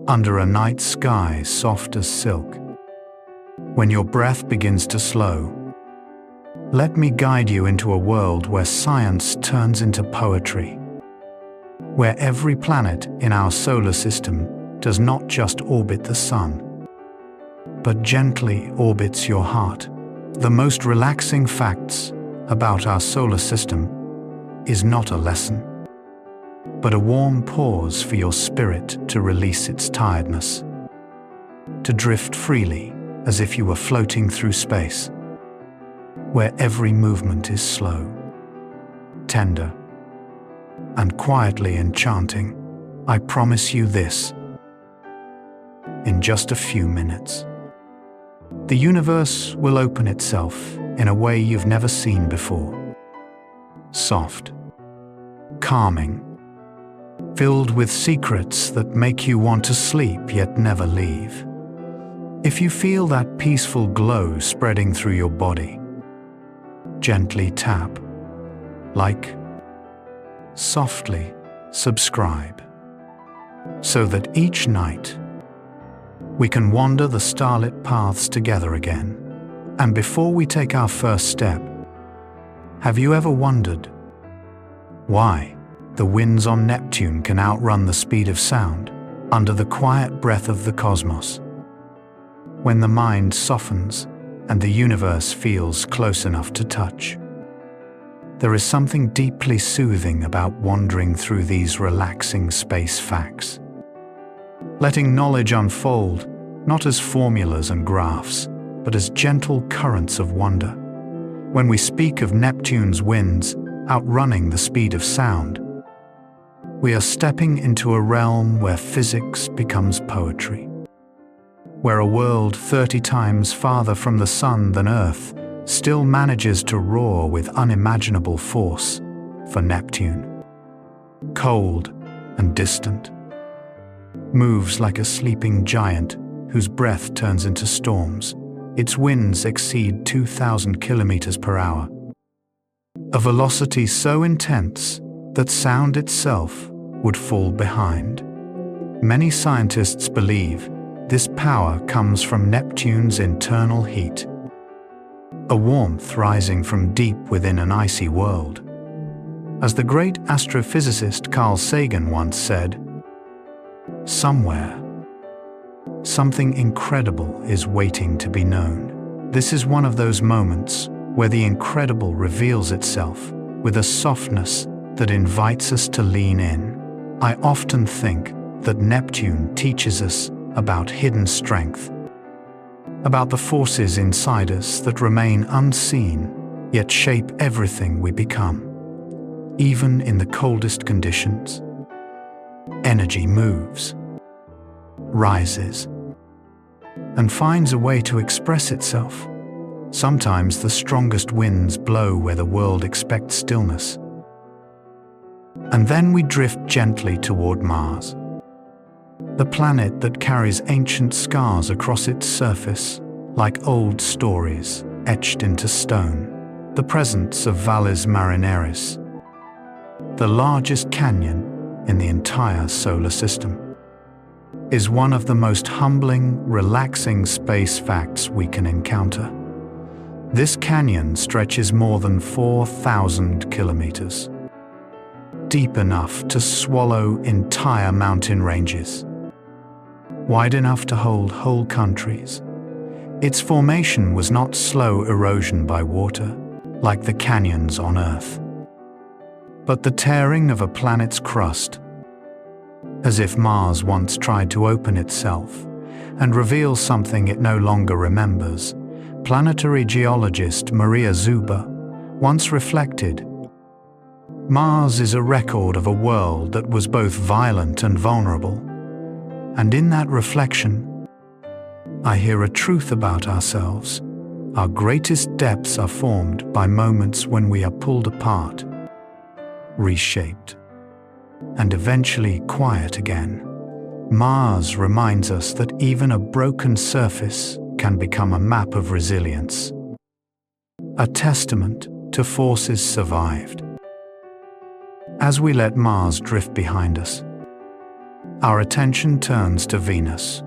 under a night sky soft as silk. When your breath begins to slow, let me guide you into a world where science turns into poetry, where every planet in our solar system does not just orbit the sun, but gently orbits your heart. The most relaxing facts about our solar system is not a lesson, but a warm pause for your spirit to release its tiredness, to drift freely as if you were floating through space, where every movement is slow, tender, and quietly enchanting. I promise you this: in just a few minutes, the universe will open itself in a way you've never seen before. Soft, calming, filled with secrets that make you want to sleep yet never leave. If you feel that peaceful glow spreading through your body, gently tap, like, softly subscribe, so that each night we can wander the starlit paths together again. And before we take our first step, have you ever wondered why the winds on Neptune can outrun the speed of sound under the quiet breath of the cosmos? When the mind softens and the universe feels close enough to touch, there is something deeply soothing about wandering through these relaxing space facts, letting knowledge unfold not as formulas and graphs, but as gentle currents of wonder. When we speak of Neptune's winds outrunning the speed of sound, we are stepping into a realm where physics becomes poetry, where a world 30 times farther from the sun than Earth still manages to roar with unimaginable force. For Neptune, cold and distant, moves like a sleeping giant whose breath turns into storms. Its winds exceed 2,000 kilometers per hour, a velocity so intense that sound itself would fall behind. Many scientists believe this power comes from Neptune's internal heat, a warmth rising from deep within an icy world. As the great astrophysicist Carl Sagan once said, "Somewhere, something incredible is waiting to be known." This is one of those moments where the incredible reveals itself with a softness that invites us to lean in. I often think that Neptune teaches us about hidden strength, about the forces inside us that remain unseen yet shape everything we become. Even in the coldest conditions, energy moves, rises, and finds a way to express itself. Sometimes the strongest winds blow where the world expects stillness. And then we drift gently toward Mars, the planet that carries ancient scars across its surface, like old stories etched into stone. The presence of Valles Marineris, the largest canyon in the entire solar system, is one of the most humbling, relaxing space facts we can encounter. This canyon stretches more than 4,000 kilometers, deep enough to swallow entire mountain ranges, wide enough to hold whole countries. Its formation was not slow erosion by water, like the canyons on Earth, but the tearing of a planet's crust, as if Mars once tried to open itself and reveal something it no longer remembers. Planetary geologist Maria Zuber once reflected, "Mars is a record of a world that was both violent and vulnerable." And in that reflection, I hear a truth about ourselves. Our greatest depths are formed by moments when we are pulled apart, reshaped, and eventually quiet again. Mars reminds us that even a broken surface can become a map of resilience, a testament to forces survived. As we let Mars drift behind us, our attention turns to Venus,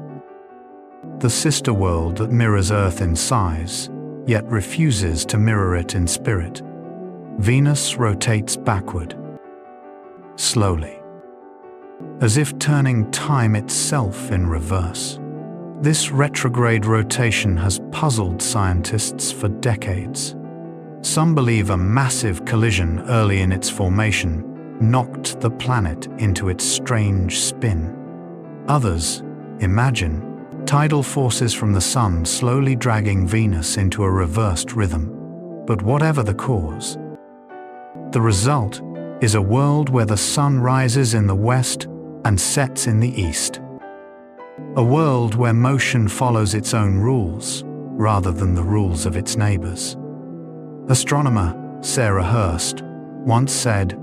the sister world that mirrors Earth in size, yet refuses to mirror it in spirit. Venus rotates backward, slowly, as if turning time itself in reverse. This retrograde rotation has puzzled scientists for decades. Some believe a massive collision early in its formation knocked the planet into its strange spin. Others imagine tidal forces from the Sun slowly dragging Venus into a reversed rhythm. But whatever the cause, the result is a world where the Sun rises in the west and sets in the east. A world where motion follows its own rules rather than the rules of its neighbors. Astronomer Sarah Hurst once said,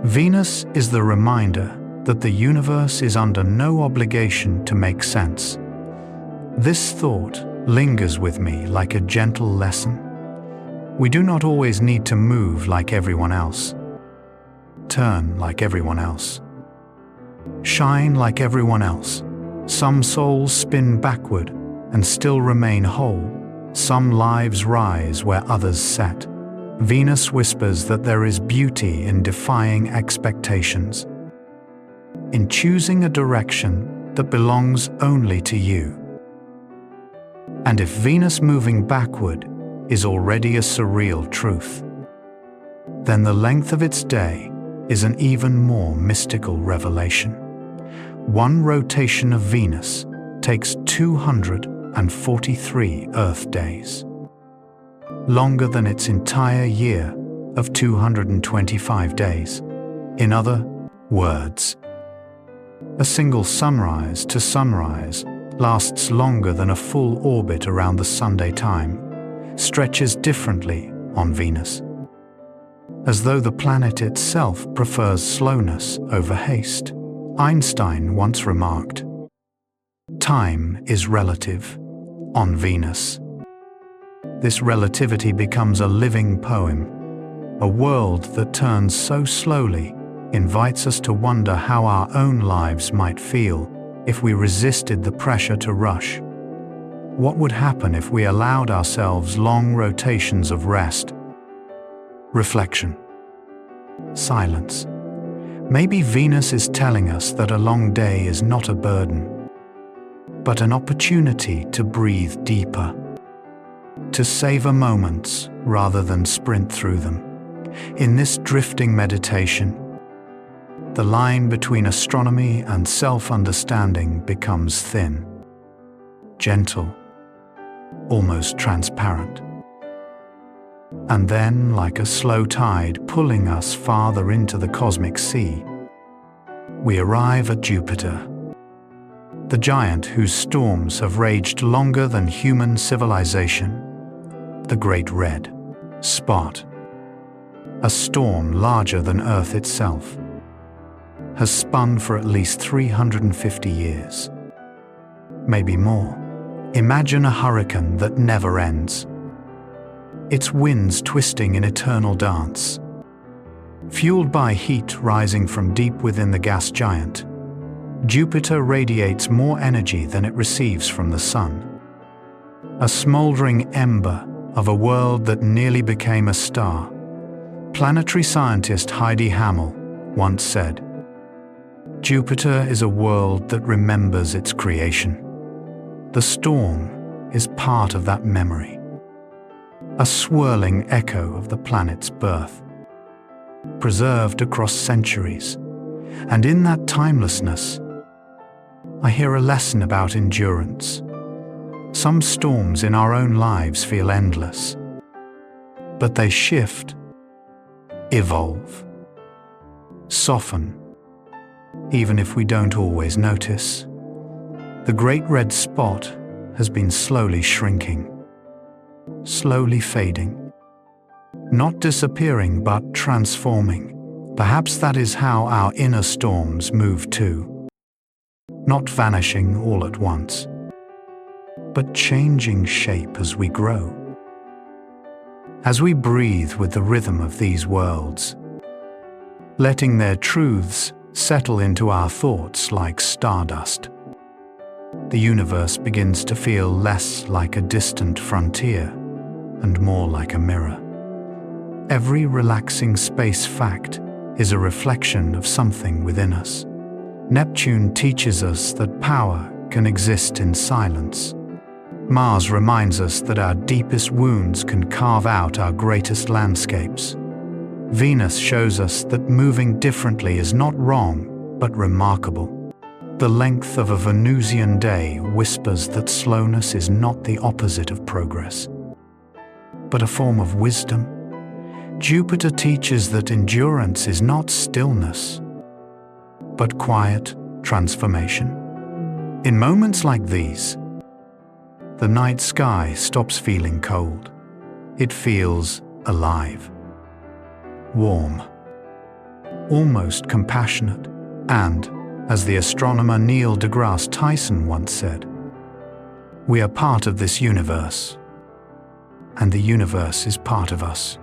"Venus is the reminder that the universe is under no obligation to make sense." This thought lingers with me like a gentle lesson. We do not always need to move like everyone else, turn like everyone else, shine like everyone else. Some souls spin backward and still remain whole. Some lives rise where others set. Venus whispers that there is beauty in defying expectations, in choosing a direction that belongs only to you. And if Venus moving backward is already a surreal truth, then the length of its day is an even more mystical revelation. One rotation of Venus takes 243 Earth days, longer than its entire year of 225 days. In other words, a single sunrise to sunrise lasts longer than a full orbit around the Sunday time, stretches differently on Venus, as though the planet itself prefers slowness over haste. Einstein once remarked, "Time is relative on Venus." This relativity becomes a living poem. A world that turns so slowly invites us to wonder how our own lives might feel if we resisted the pressure to rush. What would happen if we allowed ourselves long rotations of rest, reflection, silence? Maybe Venus is telling us that a long day is not a burden, but an opportunity to breathe deeper, to savor moments rather than sprint through them. In this drifting meditation, the line between astronomy and self-understanding becomes thin, gentle, almost transparent. And then, like a slow tide pulling us farther into the cosmic sea, we arrive at Jupiter, the giant whose storms have raged longer than human civilization. The Great Red Spot, a storm larger than Earth itself, has spun for at least 350 years, maybe more. Imagine a hurricane that never ends, its winds twisting in eternal dance. Fueled by heat rising from deep within the gas giant, Jupiter radiates more energy than it receives from the Sun. A smoldering ember of a world that nearly became a star. Planetary scientist Heidi Hammel once said, "Jupiter is a world that remembers its creation." The storm is part of that memory, a swirling echo of the planet's birth, preserved across centuries. And in that timelessness, I hear a lesson about endurance. Some storms in our own lives feel endless, but they shift, evolve, soften, even if we don't always notice. The Great Red Spot has been slowly shrinking, slowly fading, not disappearing but transforming. Perhaps that is how our inner storms move too, not vanishing all at once, but changing shape as we grow. As we breathe with the rhythm of these worlds, letting their truths settle into our thoughts like stardust. The universe begins to feel less like a distant frontier and more like a mirror. Every relaxing space fact is a reflection of something within us. Neptune teaches us that power can exist in silence. Mars reminds us that our deepest wounds can carve out our greatest landscapes. Venus shows us that moving differently is not wrong, but remarkable. The length of a Venusian day whispers that slowness is not the opposite of progress, but a form of wisdom. Jupiter teaches that endurance is not stillness, but quiet transformation. In moments like these, the night sky stops feeling cold. It feels alive, warm, almost compassionate, and, as the astronomer Neil deGrasse Tyson once said, we are part of this universe, and the universe is part of us.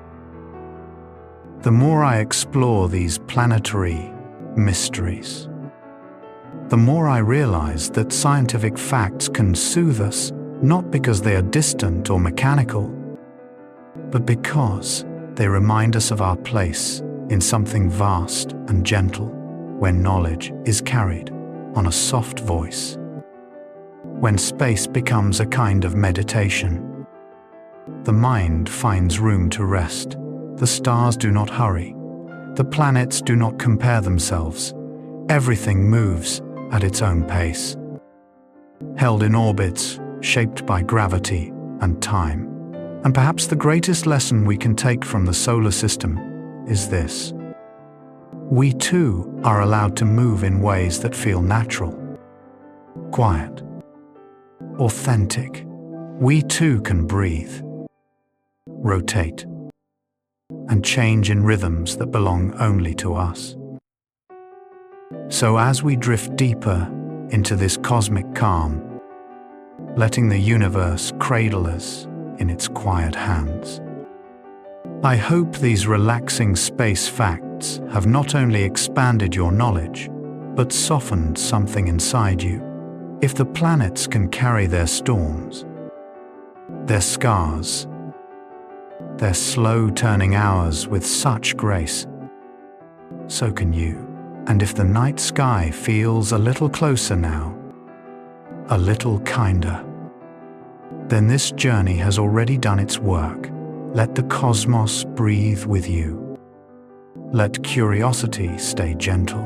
The more I explore these planetary mysteries, the more I realize that scientific facts can soothe us, not because they are distant or mechanical, but because they remind us of our place in something vast and gentle, where knowledge is carried on a soft voice. When space becomes a kind of meditation, the mind finds room to rest. The stars do not hurry. The planets do not compare themselves. Everything moves at its own pace, held in orbits shaped by gravity and time. And perhaps the greatest lesson we can take from the solar system is this: we too are allowed to move in ways that feel natural, quiet, authentic. We too can breathe, rotate, and change in rhythms that belong only to us. So as we drift deeper into this cosmic calm, letting the universe cradle us in its quiet hands, I hope these relaxing space facts have not only expanded your knowledge, but softened something inside you. If the planets can carry their storms, their scars, their slow-turning hours with such grace, so can you. And if the night sky feels a little closer now, a little kinder, then this journey has already done its work. Let the cosmos breathe with you. Let curiosity stay gentle.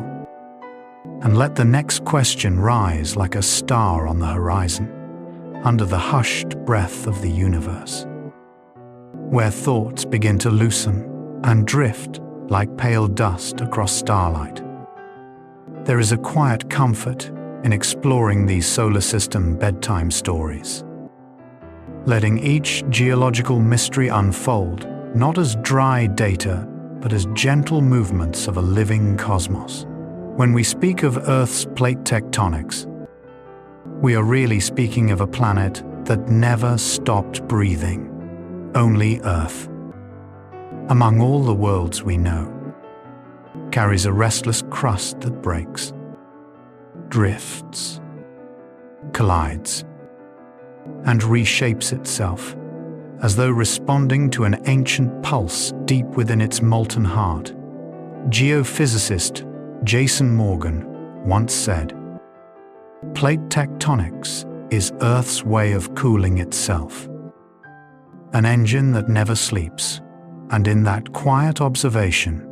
And let the next question rise like a star on the horizon, under the hushed breath of the universe, where thoughts begin to loosen and drift like pale dust across starlight. There is a quiet comfort in exploring these solar system bedtime stories, letting each geological mystery unfold, not as dry data, but as gentle movements of a living cosmos. When we speak of Earth's plate tectonics, we are really speaking of a planet that never stopped breathing. Only Earth, among all the worlds we know, carries a restless crust that breaks, drifts, collides, and reshapes itself, as though responding to an ancient pulse deep within its molten heart. Geophysicist Jason Morgan once said, "Plate tectonics is Earth's way of cooling itself, an engine that never sleeps." And in that quiet observation,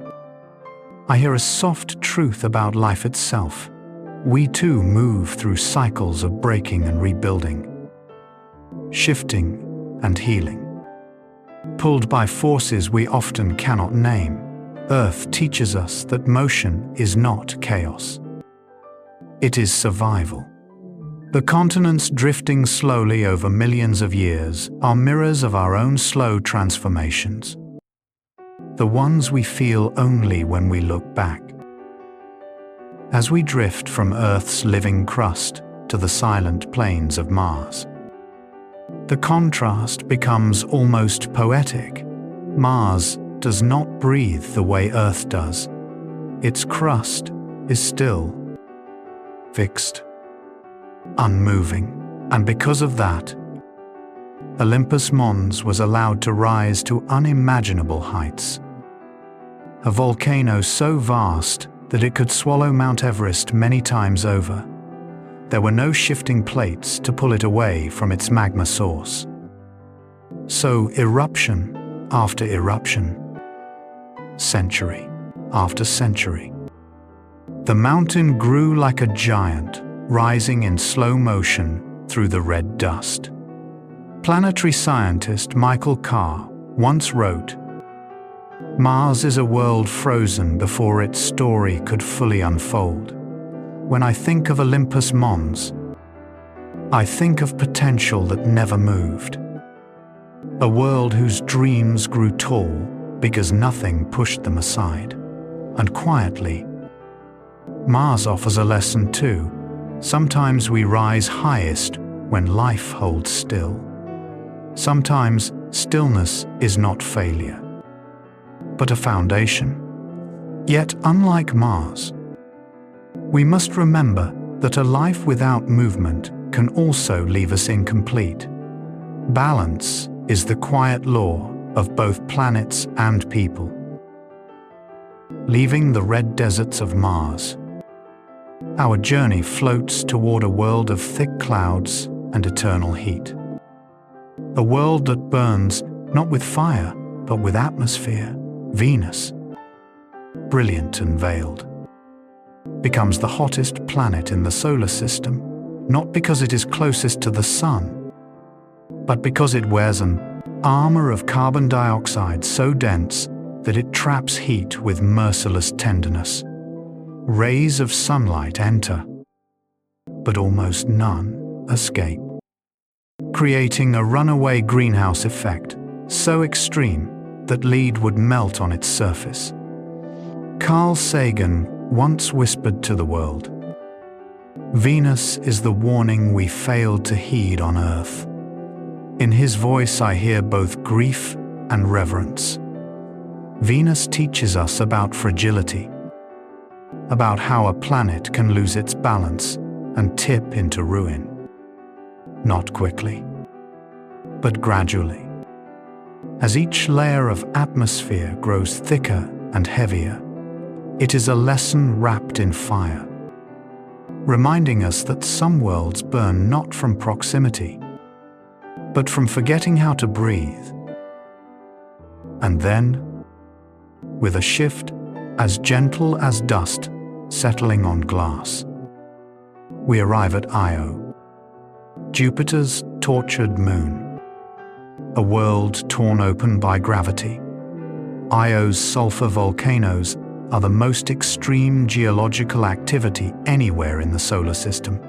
I hear a soft truth about life itself. We too move through cycles of breaking and rebuilding, shifting and healing. Pulled by forces we often cannot name, Earth teaches us that motion is not chaos. It is survival. The continents drifting slowly over millions of years are mirrors of our own slow transformations, the ones we feel only when we look back. As we drift from Earth's living crust to the silent plains of Mars, the contrast becomes almost poetic. Mars does not breathe the way Earth does. Its crust is still, fixed, unmoving, and because of that, Olympus Mons was allowed to rise to unimaginable heights. A volcano so vast that it could swallow Mount Everest many times over. There were no shifting plates to pull it away from its magma source. So eruption after eruption, century after century, the mountain grew like a giant, rising in slow motion through the red dust. Planetary scientist Michael Carr once wrote, "Mars is a world frozen before its story could fully unfold. When I think of Olympus Mons, I think of potential that never moved. A world whose dreams grew tall because nothing pushed them aside. And quietly, Mars offers a lesson too. Sometimes we rise highest when life holds still. Sometimes stillness is not failure, but a foundation. Yet unlike Mars, we must remember that a life without movement can also leave us incomplete. Balance is the quiet law of both planets and people. Leaving the red deserts of Mars, our journey floats toward a world of thick clouds and eternal heat. A world that burns not with fire, but with atmosphere. Venus, brilliant and veiled, becomes the hottest planet in the solar system, not because it is closest to the sun, but because it wears an armor of carbon dioxide so dense that it traps heat with merciless tenderness. Rays of sunlight enter, but almost none escape, creating a runaway greenhouse effect so extreme that lead would melt on its surface. Carl Sagan once whispered to the world, "Venus is the warning we failed to heed on Earth." In his voice I hear both grief and reverence. Venus teaches us about fragility, about how a planet can lose its balance and tip into ruin. Not quickly, but gradually. As each layer of atmosphere grows thicker and heavier, it is a lesson wrapped in fire, reminding us that some worlds burn not from proximity, but from forgetting how to breathe. And then, with a shift as gentle as dust settling on glass, we arrive at Io, Jupiter's tortured moon. A world torn open by gravity. Io's sulfur volcanoes are the most extreme geological activity anywhere in the solar system.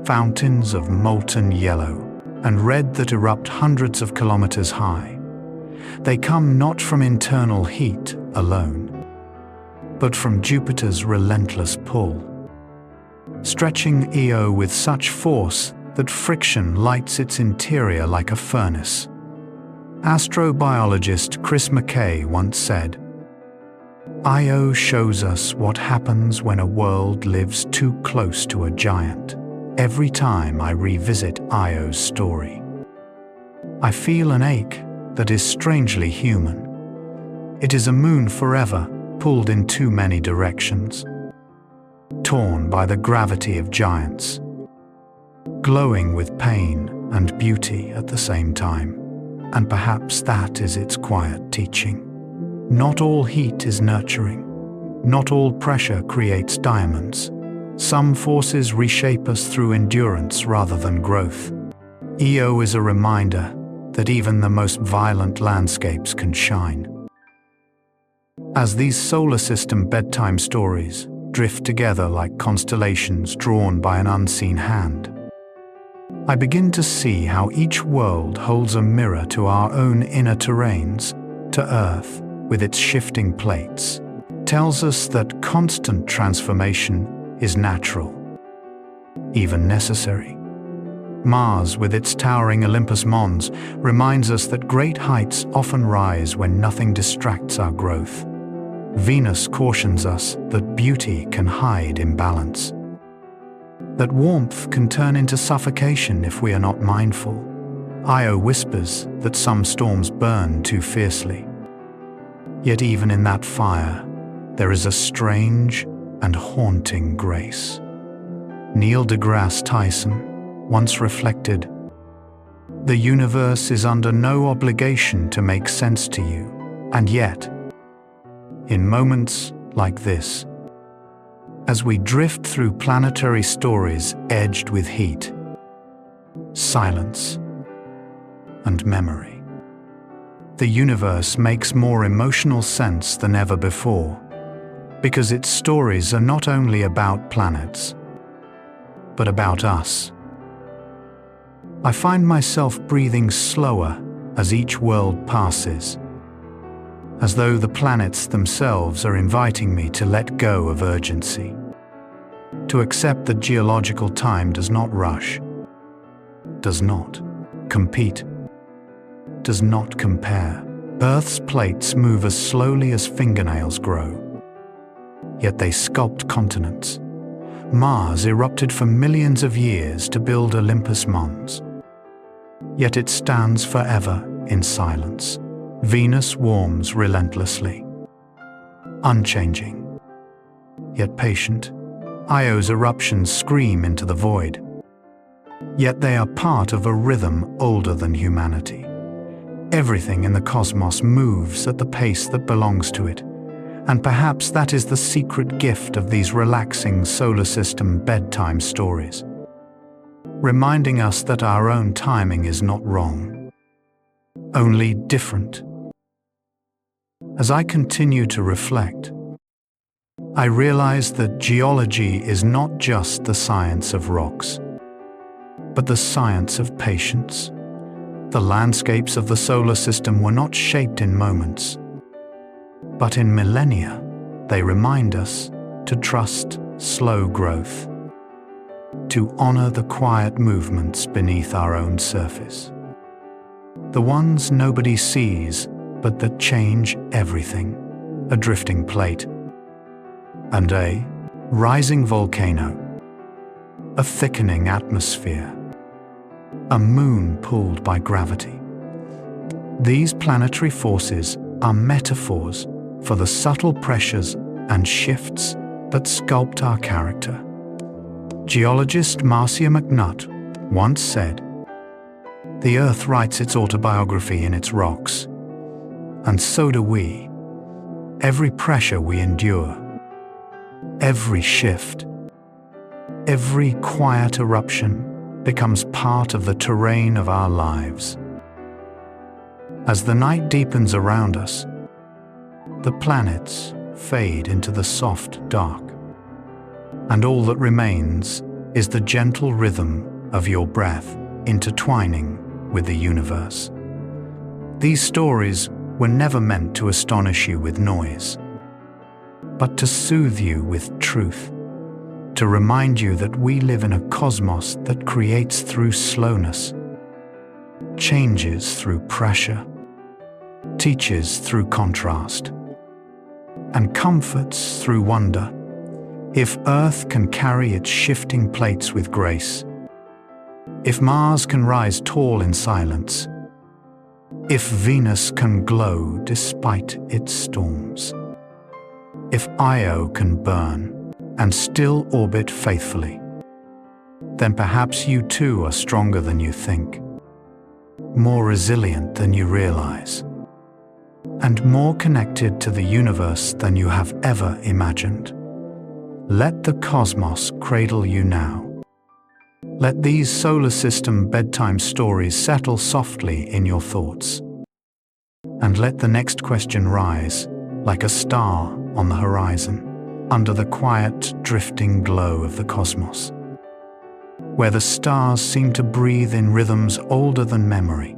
Fountains of molten yellow and red that erupt hundreds of kilometers high. They come not from internal heat alone, but from Jupiter's relentless pull, stretching Io with such force that friction lights its interior like a furnace. Astrobiologist Chris McKay once said, "Io shows us what happens when a world lives too close to a giant. Every time I revisit Io's story, I feel an ache that is strangely human. It is a moon forever pulled in too many directions, torn by the gravity of giants, glowing with pain and beauty at the same time. And perhaps that is its quiet teaching. Not all heat is nurturing. Not all pressure creates diamonds. Some forces reshape us through endurance rather than growth. Io is a reminder that even the most violent landscapes can shine." As these solar system bedtime stories drift together like constellations drawn by an unseen hand, I begin to see how each world holds a mirror to our own inner terrains, to Earth with its shifting plates, tells us that constant transformation is natural, even necessary. Mars, with its towering Olympus Mons, reminds us that great heights often rise when nothing distracts our growth. Venus cautions us that beauty can hide in balance, that warmth can turn into suffocation if we are not mindful. Io whispers that some storms burn too fiercely. Yet even in that fire, there is a strange and haunting grace. Neil deGrasse Tyson once reflected, "The universe is under no obligation to make sense to you, and yet, in moments like this, as we drift through planetary stories edged with heat, silence, and memory, the universe makes more emotional sense than ever before, because its stories are not only about planets, but about us." I find myself breathing slower as each world passes, as though the planets themselves are inviting me to let go of urgency, to accept that geological time does not rush, does not compete, does not compare. Earth's plates move as slowly as fingernails grow, yet they sculpt continents. Mars erupted for millions of years to build Olympus Mons, yet it stands forever in silence. Venus warms relentlessly, unchanging, yet patient. Io's eruptions scream into the void, yet they are part of a rhythm older than humanity. Everything in the cosmos moves at the pace that belongs to it, and perhaps that is the secret gift of these relaxing solar system bedtime stories, reminding us that our own timing is not wrong, only different. As I continue to reflect, I realize that geology is not just the science of rocks, but the science of patience. The landscapes of the solar system were not shaped in moments, but in millennia. They remind us to trust slow growth, to honor the quiet movements beneath our own surface, the ones nobody sees but that change everything. A drifting plate, and a rising volcano, a thickening atmosphere, a moon pulled by gravity. These planetary forces are metaphors for the subtle pressures and shifts that sculpt our character. Geologist Marcia McNutt once said, "The Earth writes its autobiography in its rocks, and so do we. Every pressure we endure, every shift, every quiet eruption becomes part of the terrain of our lives." As the night deepens around us, the planets fade into the soft dark, and all that remains is the gentle rhythm of your breath intertwining with the universe. These stories were never meant to astonish you with noise, but to soothe you with truth, to remind you that we live in a cosmos that creates through slowness, changes through pressure, teaches through contrast, and comforts through wonder. If Earth can carry its shifting plates with grace, if Mars can rise tall in silence, if Venus can glow despite its storms, if Io can burn and still orbit faithfully, then perhaps you too are stronger than you think, more resilient than you realize, and more connected to the universe than you have ever imagined. Let the cosmos cradle you now. Let these solar system bedtime stories settle softly in your thoughts, and let the next question rise like a star on the horizon, under the quiet, drifting glow of the cosmos, where the stars seem to breathe in rhythms older than memory.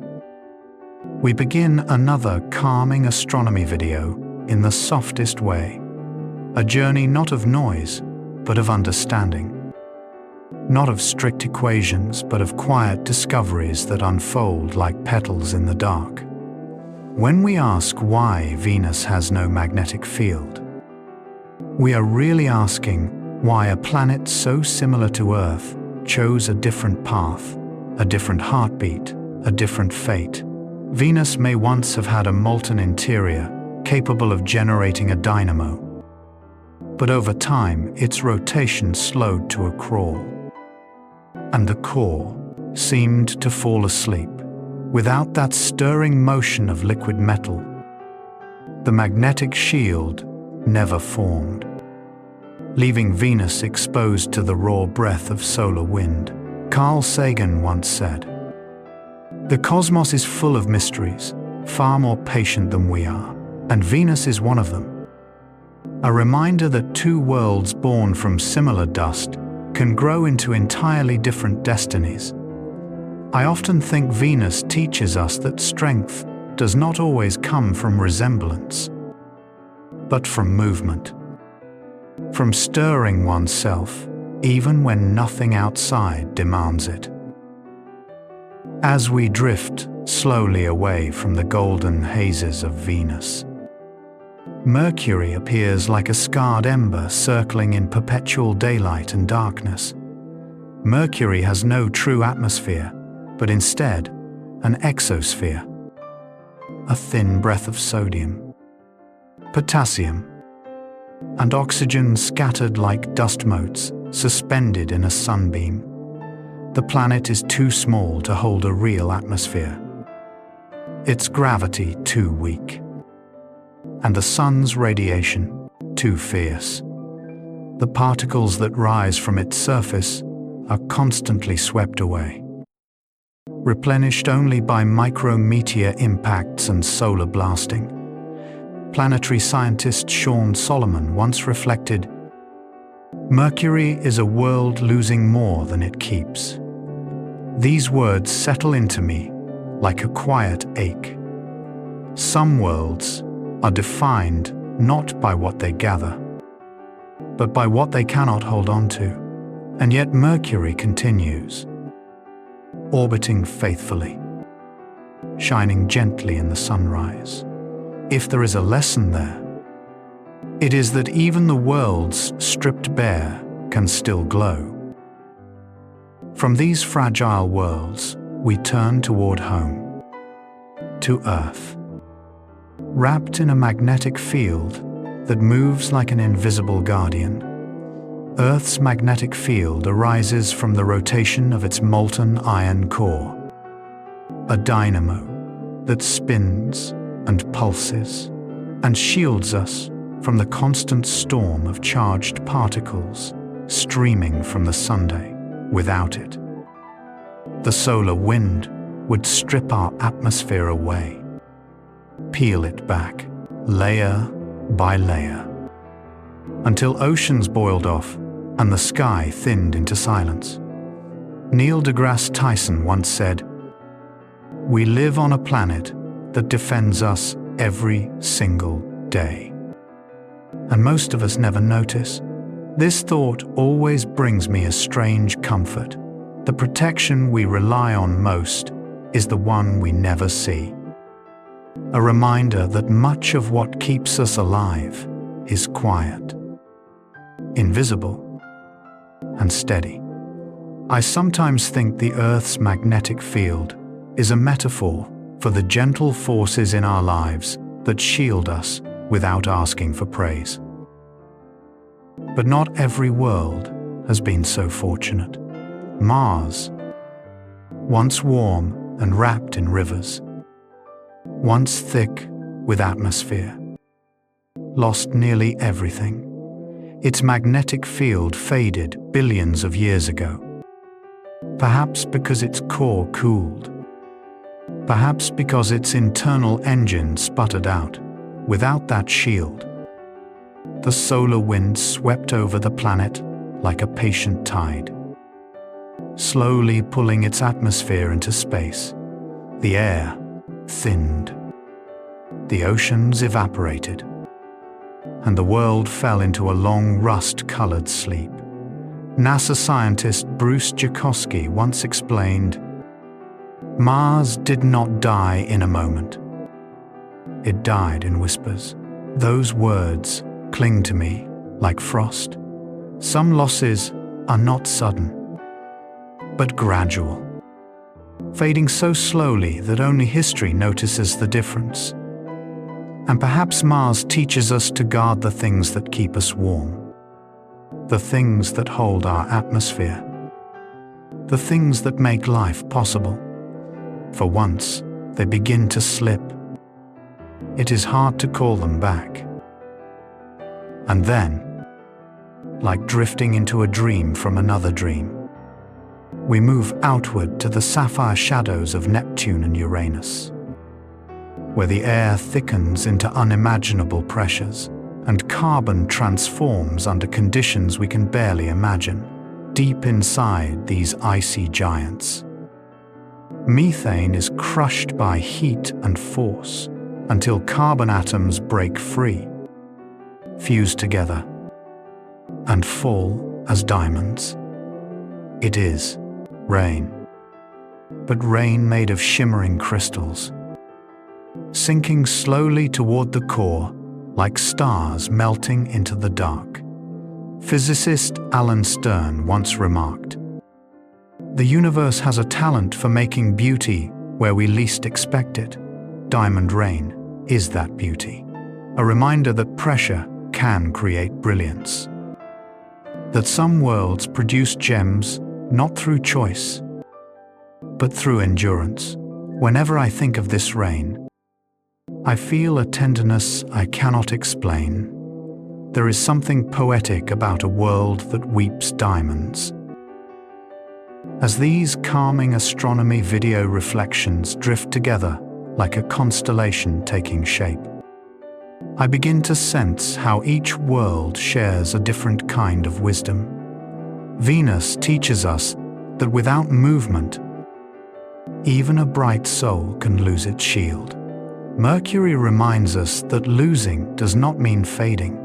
We begin another calming astronomy video in the softest way, a journey not of noise, but of understanding, not of strict equations, but of quiet discoveries that unfold like petals in the dark. When we ask why Venus has no magnetic field, We are really asking why a planet so similar to Earth chose a different path, a different heartbeat, a different fate. Venus may once have had a molten interior capable of generating a dynamo, but over time its rotation slowed to a crawl, and the core seemed to fall asleep. Without that stirring motion of liquid metal, the magnetic shield never formed, leaving Venus exposed to the raw breath of solar wind. Carl Sagan once said, "The cosmos is full of mysteries, far more patient than we are, and Venus is one of them." A reminder that two worlds born from similar dust can grow into entirely different destinies. I often think Venus teaches us that strength does not always come from resemblance, but from movement, from stirring oneself even when nothing outside demands it. As we drift slowly away from the golden hazes of Venus, Mercury appears like a scarred ember circling in perpetual daylight and darkness. Mercury has no true atmosphere, but instead an exosphere, a thin breath of sodium, potassium, and oxygen scattered like dust motes suspended in a sunbeam. The planet is too small to hold a real atmosphere, its gravity too weak, and the sun's radiation too fierce. The particles that rise from its surface are constantly swept away, replenished only by micrometeor impacts and solar blasting. Planetary scientist Sean Solomon once reflected, "Mercury is a world losing more than it keeps." These words settle into me like a quiet ache. Some worlds are defined not by what they gather, but by what they cannot hold on to. And yet Mercury continues, orbiting faithfully, shining gently in the sunrise. If there is a lesson there, it is that even the worlds stripped bare can still glow. From these fragile worlds, we turn toward home, to Earth, wrapped in a magnetic field that moves like an invisible guardian. Earth's magnetic field arises from the rotation of its molten iron core, a dynamo that spins and pulses and shields us from the constant storm of charged particles streaming from the sunday. Without it, the solar wind would strip our atmosphere away, peel it back, layer by layer, until oceans boiled off and the sky thinned into silence. Neil deGrasse Tyson once said, "We live on a planet that defends us every single day." And most of us never notice. This thought always brings me a strange comfort. The protection we rely on most is the one we never see. A reminder that much of what keeps us alive is quiet, invisible, and steady. I sometimes think the Earth's magnetic field is a metaphor for the gentle forces in our lives that shield us without asking for praise. But not every world has been so fortunate. Mars, once warm and wrapped in rivers, once thick with atmosphere, lost nearly everything. Its magnetic field faded billions of years ago. Perhaps because its core cooled. Perhaps because its internal engine sputtered out. Without that shield, the solar wind swept over the planet like a patient tide, slowly pulling its atmosphere into space. The air thinned, the oceans evaporated, and the world fell into a long rust-colored sleep. NASA scientist Bruce Jakosky once explained, "Mars did not die in a moment. It died in whispers." Those words cling to me like frost. Some losses are not sudden, but gradual, fading so slowly that only history notices the difference. And perhaps Mars teaches us to guard the things that keep us warm, the things that hold our atmosphere, the things that make life possible. For once, they begin to slip. It is hard to call them back. And then, like drifting into a dream from another dream, we move outward to the sapphire shadows of Neptune and Uranus, where the air thickens into unimaginable pressures and carbon transforms under conditions we can barely imagine. Deep inside these icy giants, methane is crushed by heat and force until carbon atoms break free, fuse together, and fall as diamonds. It is rain, but rain made of shimmering crystals, sinking slowly toward the core like stars melting into the dark. Physicist Alan Stern once remarked, "The universe has a talent for making beauty where we least expect it. Diamond rain is that beauty, a reminder that pressure can create brilliance, that some worlds produce gems not through choice, but through endurance." Whenever I think of this rain, I feel a tenderness I cannot explain. There is something poetic about a world that weeps diamonds. As these calming astronomy video reflections drift together like a constellation taking shape, I begin to sense how each world shares a different kind of wisdom. Venus teaches us that without movement, even a bright soul can lose its shield. Mercury reminds us that losing does not mean fading,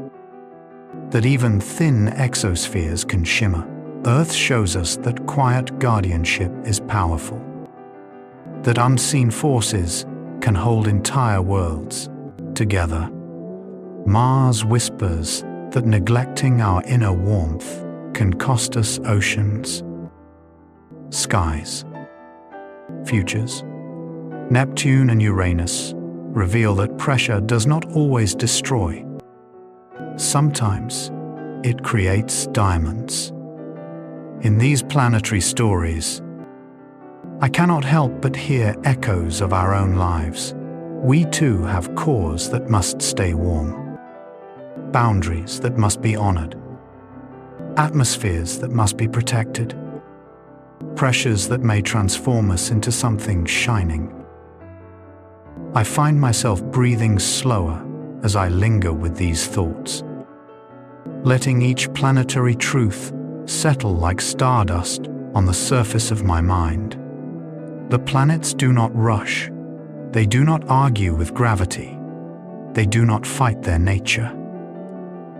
that even thin exospheres can shimmer. Earth shows us that quiet guardianship is powerful, that unseen forces can hold entire worlds together. Mars whispers that neglecting our inner warmth can cost us oceans, skies, futures. Neptune and Uranus reveal that pressure does not always destroy. Sometimes it creates diamonds. In these planetary stories, I cannot help but hear echoes of our own lives. We too have cores that must stay warm, boundaries that must be honored, atmospheres that must be protected, pressures that may transform us into something shining. I find myself breathing slower as I linger with these thoughts, letting each planetary truth settle like stardust on the surface of my mind. The planets do not rush. They do not argue with gravity. They do not fight their nature.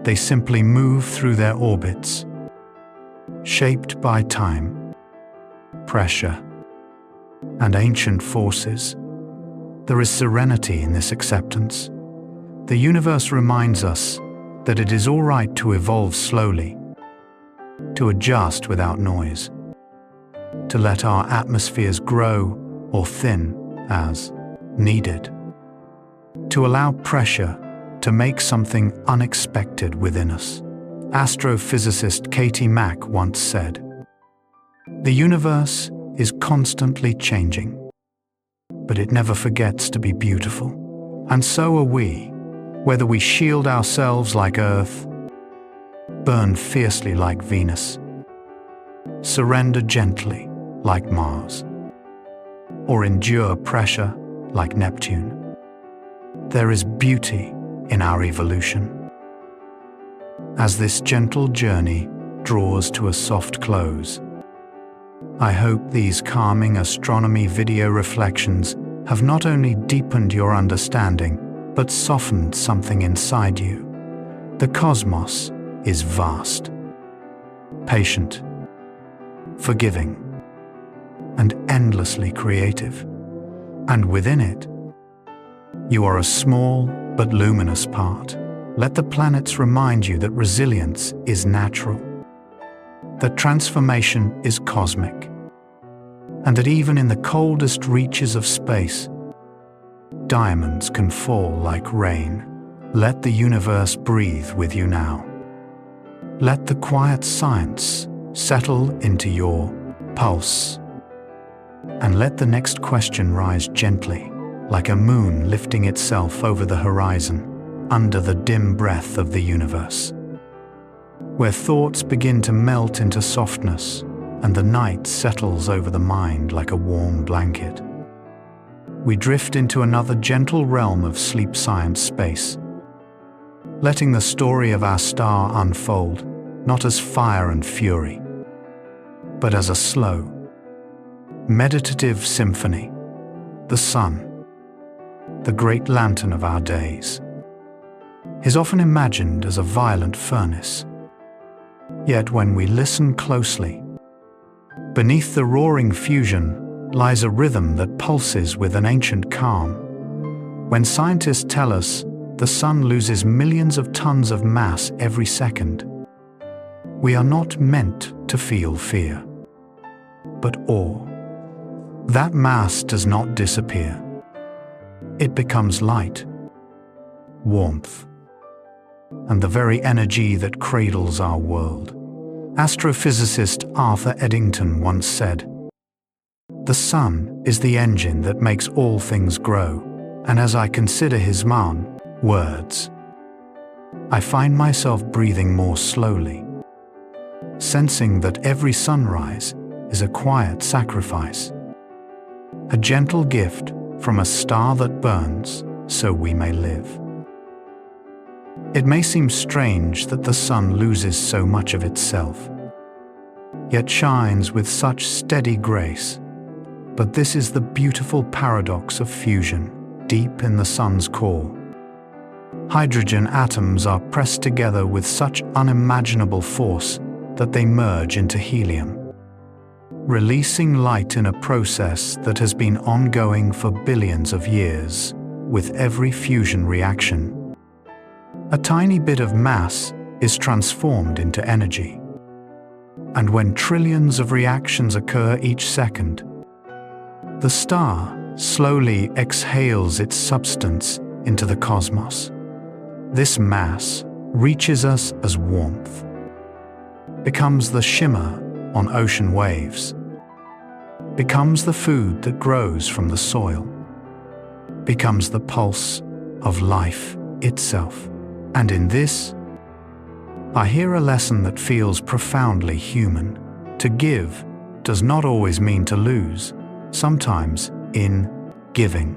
They simply move through their orbits, shaped by time, pressure, and ancient forces. There is serenity in this acceptance. The universe reminds us that it is all right to evolve slowly, to adjust without noise, to let our atmospheres grow or thin as needed, to allow pressure to make something unexpected within us. Astrophysicist Katie Mack once said, "The universe is constantly changing, but it never forgets to be beautiful. And so are we, whether we shield ourselves like Earth, burn fiercely like Venus, surrender gently like Mars, or endure pressure like Neptune. There is beauty in our evolution." As this gentle journey draws to a soft close, I hope these calming astronomy video reflections have not only deepened your understanding, but softened something inside you. The cosmos is vast, patient, forgiving, and endlessly creative. And within it, you are a small but luminous part. let the planets remind you that resilience is natural, that transformation is cosmic, and that even in the coldest reaches of space, diamonds can fall like rain. Let the universe breathe with you now. Let the quiet science settle into your pulse. And let the next question rise gently, like a moon lifting itself over the horizon, under the dim breath of the universe, where thoughts begin to melt into softness and the night settles over the mind like a warm blanket. We drift into another gentle realm of sleep science space, letting the story of our star unfold, not as fire and fury, but as a slow, meditative symphony. The sun, the great lantern of our days, is often imagined as a violent furnace. Yet when we listen closely, beneath the roaring fusion lies a rhythm that pulses with an ancient calm. When scientists tell us the sun loses millions of tons of mass every second, we are not meant to feel fear, but awe. That mass does not disappear. It becomes light, warmth, and the very energy that cradles our world. Astrophysicist Arthur Eddington once said, "The sun is the engine that makes all things grow," and as I consider his words, I find myself breathing more slowly, sensing that every sunrise is a quiet sacrifice, a gentle gift from a star that burns so we may live. It may seem strange that the sun loses so much of itself, yet shines with such steady grace. But this is the beautiful paradox of fusion. Deep in the sun's core, hydrogen atoms are pressed together with such unimaginable force that they merge into helium, releasing light in a process that has been ongoing for billions of years. With every fusion reaction, a tiny bit of mass is transformed into energy. And when trillions of reactions occur each second, the star slowly exhales its substance into the cosmos. This mass reaches us as warmth, becomes the shimmer on ocean waves, becomes the food that grows from the soil, becomes the pulse of life itself. And in this, I hear a lesson that feels profoundly human. To give does not always mean to lose. Sometimes, in giving,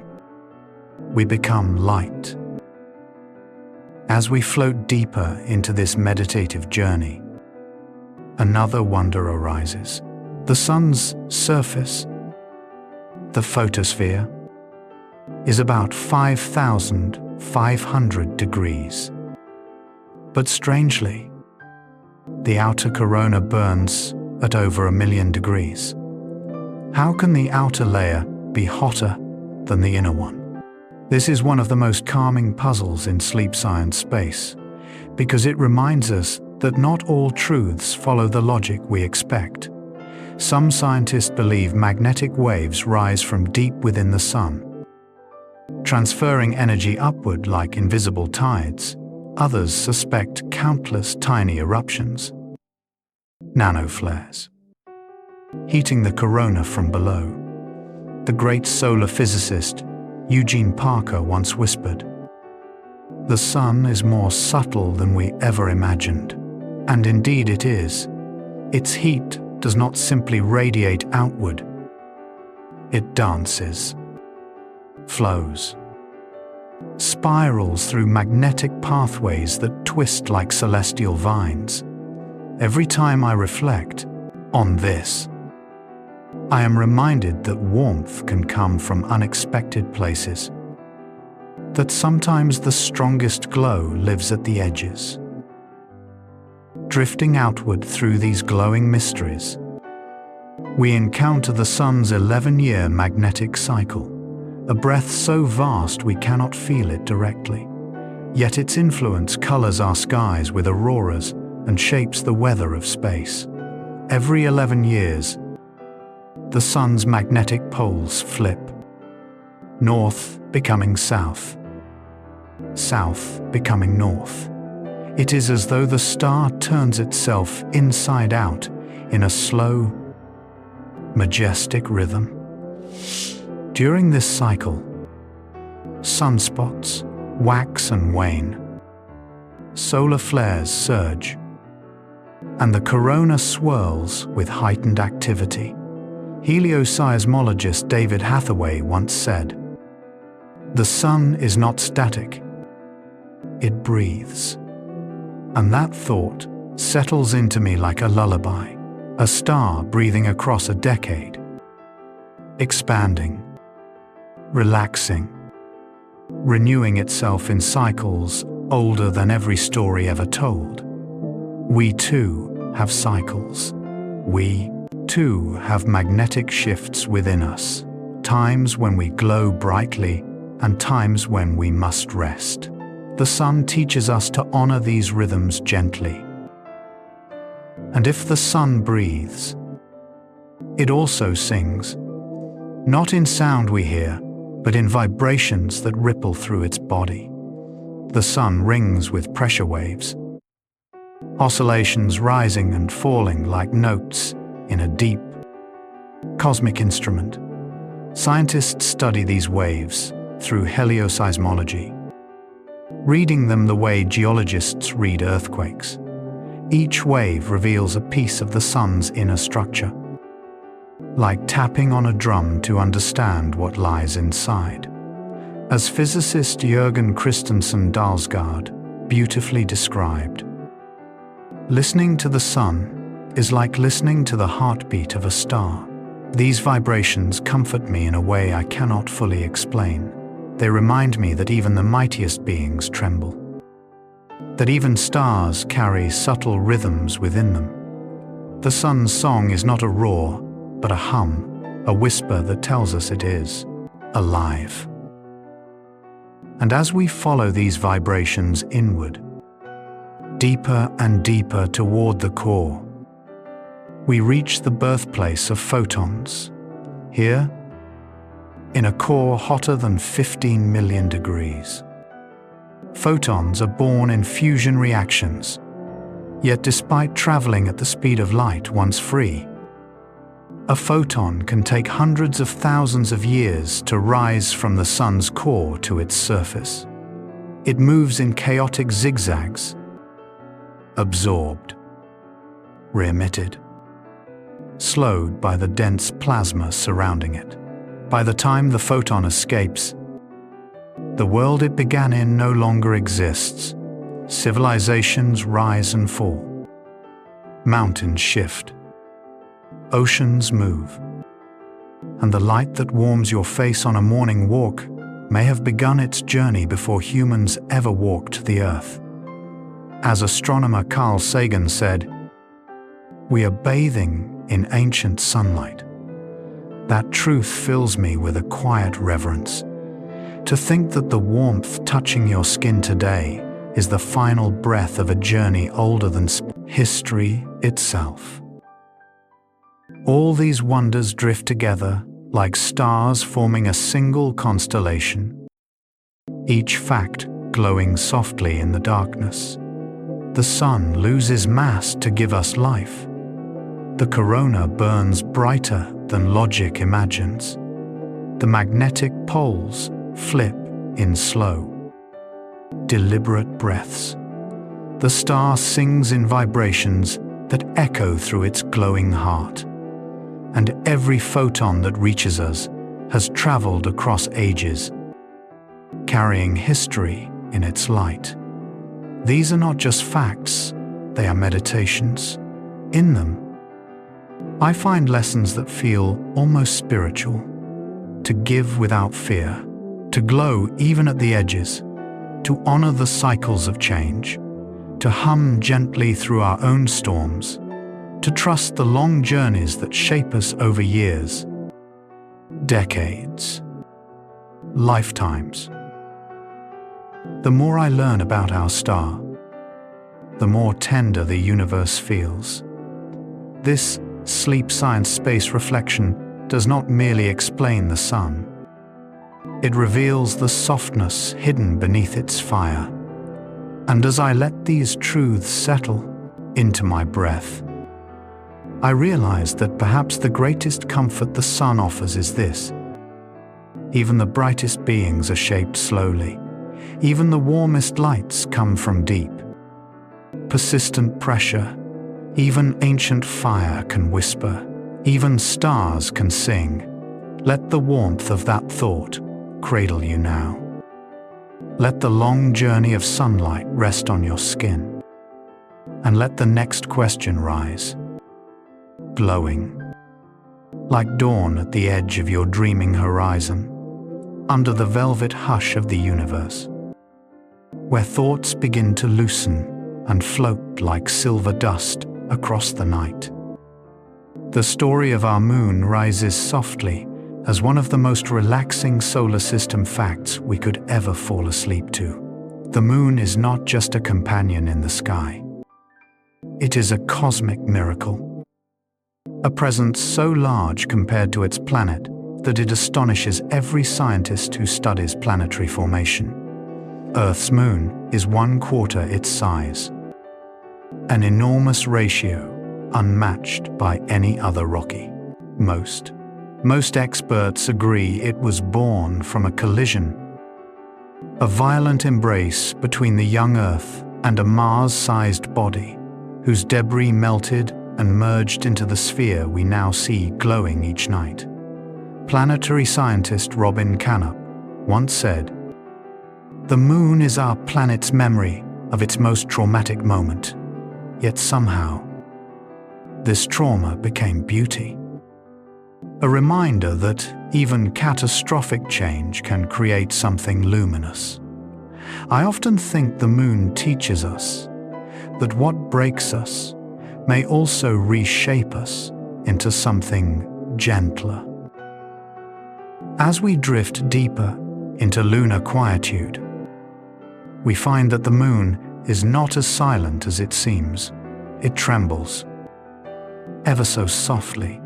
we become light. As we float deeper into this meditative journey, another wonder arises. The sun's surface, the photosphere, is about 5,500 degrees. But strangely, the outer corona burns at over 1,000,000 degrees. How can the outer layer be hotter than the inner one? This is one of the most calming puzzles in sleep science space, because it reminds us that not all truths follow the logic we expect. Some scientists believe magnetic waves rise from deep within the sun, transferring energy upward like invisible tides. Others suspect countless tiny eruptions, nanoflares, heating the corona from below. The great solar physicist Eugene Parker once whispered, "The sun is more subtle than we ever imagined." And indeed it is. Its heat does not simply radiate outward. It dances, flows, spirals through magnetic pathways that twist like celestial vines. Every time I reflect on this, I am reminded that warmth can come from unexpected places, that sometimes the strongest glow lives at the edges. Drifting outward through these glowing mysteries, we encounter the sun's 11-year magnetic cycle, a breath so vast we cannot feel it directly, Yet its influence colors our skies with auroras and shapes the weather of space. Every 11 years, the sun's magnetic poles flip, north becoming south, south becoming north. It is as though the star turns itself inside out in a slow, majestic rhythm. During this cycle, sunspots wax and wane, solar flares surge, and the corona swirls with heightened activity. Helioseismologist David Hathaway once said, "The sun is not static, it breathes." And that thought settles into me like a lullaby, a star breathing across a decade, expanding, relaxing, renewing itself in cycles older than every story ever told. We too have cycles. We too have magnetic shifts within us, times when we glow brightly and times when we must rest. The sun teaches us to honor these rhythms gently. And if the sun breathes, it also sings, not in sound we hear, but in vibrations that ripple through its body. The sun rings with pressure waves, oscillations rising and falling like notes in a deep, cosmic instrument. Scientists study these waves through helioseismology, reading them the way geologists read earthquakes. Each wave reveals a piece of the sun's inner structure, like tapping on a drum to understand what lies inside. As physicist Jørgen Christensen Dalsgaard beautifully described, listening to the sun is like listening to the heartbeat of a star. These vibrations comfort me in a way I cannot fully explain. They remind me that even the mightiest beings tremble, that even stars carry subtle rhythms within them. The sun's song is not a roar, but a hum, a whisper that tells us it is alive. And as we follow these vibrations inward, deeper and deeper toward the core, we reach the birthplace of photons. Here, in a core hotter than 15 million degrees. Photons are born in fusion reactions, yet despite traveling at the speed of light once free, a photon can take hundreds of thousands of years to rise from the sun's core to its surface. It moves in chaotic zigzags, absorbed, re-emitted, slowed by the dense plasma surrounding it. By the time the photon escapes, the world it began in no longer exists. Civilizations rise and fall. Mountains shift. Oceans move. And the light that warms your face on a morning walk may have begun its journey before humans ever walked the earth. As astronomer Carl Sagan said, "We are bathing in ancient sunlight." That truth fills me with a quiet reverence. To think that the warmth touching your skin today is the final breath of a journey older than history itself. All these wonders drift together like stars forming a single constellation, each fact glowing softly in the darkness. The sun loses mass to give us life. The corona burns brighter than logic imagines. The magnetic poles flip in slow, deliberate breaths. The star sings in vibrations that echo through its glowing heart. And every photon that reaches us has traveled across ages, carrying history in its light. These are not just facts, they are meditations. In them, I find lessons that feel almost spiritual. To give without fear, to glow even at the edges, to honor the cycles of change, to hum gently through our own storms, to trust the long journeys that shape us over years, decades, lifetimes. The more I learn about our star, the more tender the universe feels. This sleep science space reflection does not merely explain the sun. It reveals the softness hidden beneath its fire. And as I let these truths settle into my breath, I realize that perhaps the greatest comfort the sun offers is this: even the brightest beings are shaped slowly. Even the warmest lights come from deep, persistent pressure. Even ancient fire can whisper. Even stars can sing. Let the warmth of that thought cradle you now. Let the long journey of sunlight rest on your skin. And let the next question rise, glowing, like dawn at the edge of your dreaming horizon, under the velvet hush of the universe, where thoughts begin to loosen and float like silver dust across the night. The story of our moon rises softly as one of the most relaxing solar system facts we could ever fall asleep to. The moon is not just a companion in the sky. It is a cosmic miracle. A presence so large compared to its planet that it astonishes every scientist who studies planetary formation. Earth's moon is 1/4 its size. An enormous ratio, unmatched by any other rocky. Most experts agree it was born from a collision, a violent embrace between the young Earth and a Mars-sized body, whose debris melted and merged into the sphere we now see glowing each night. Planetary scientist Robin Canup once said, "The moon is our planet's memory of its most traumatic moment." Yet somehow, this trauma became beauty. A reminder that even catastrophic change can create something luminous. I often think the moon teaches us that what breaks us may also reshape us into something gentler. As we drift deeper into lunar quietude, we find that the moon is not as silent as it seems. It trembles, ever so softly,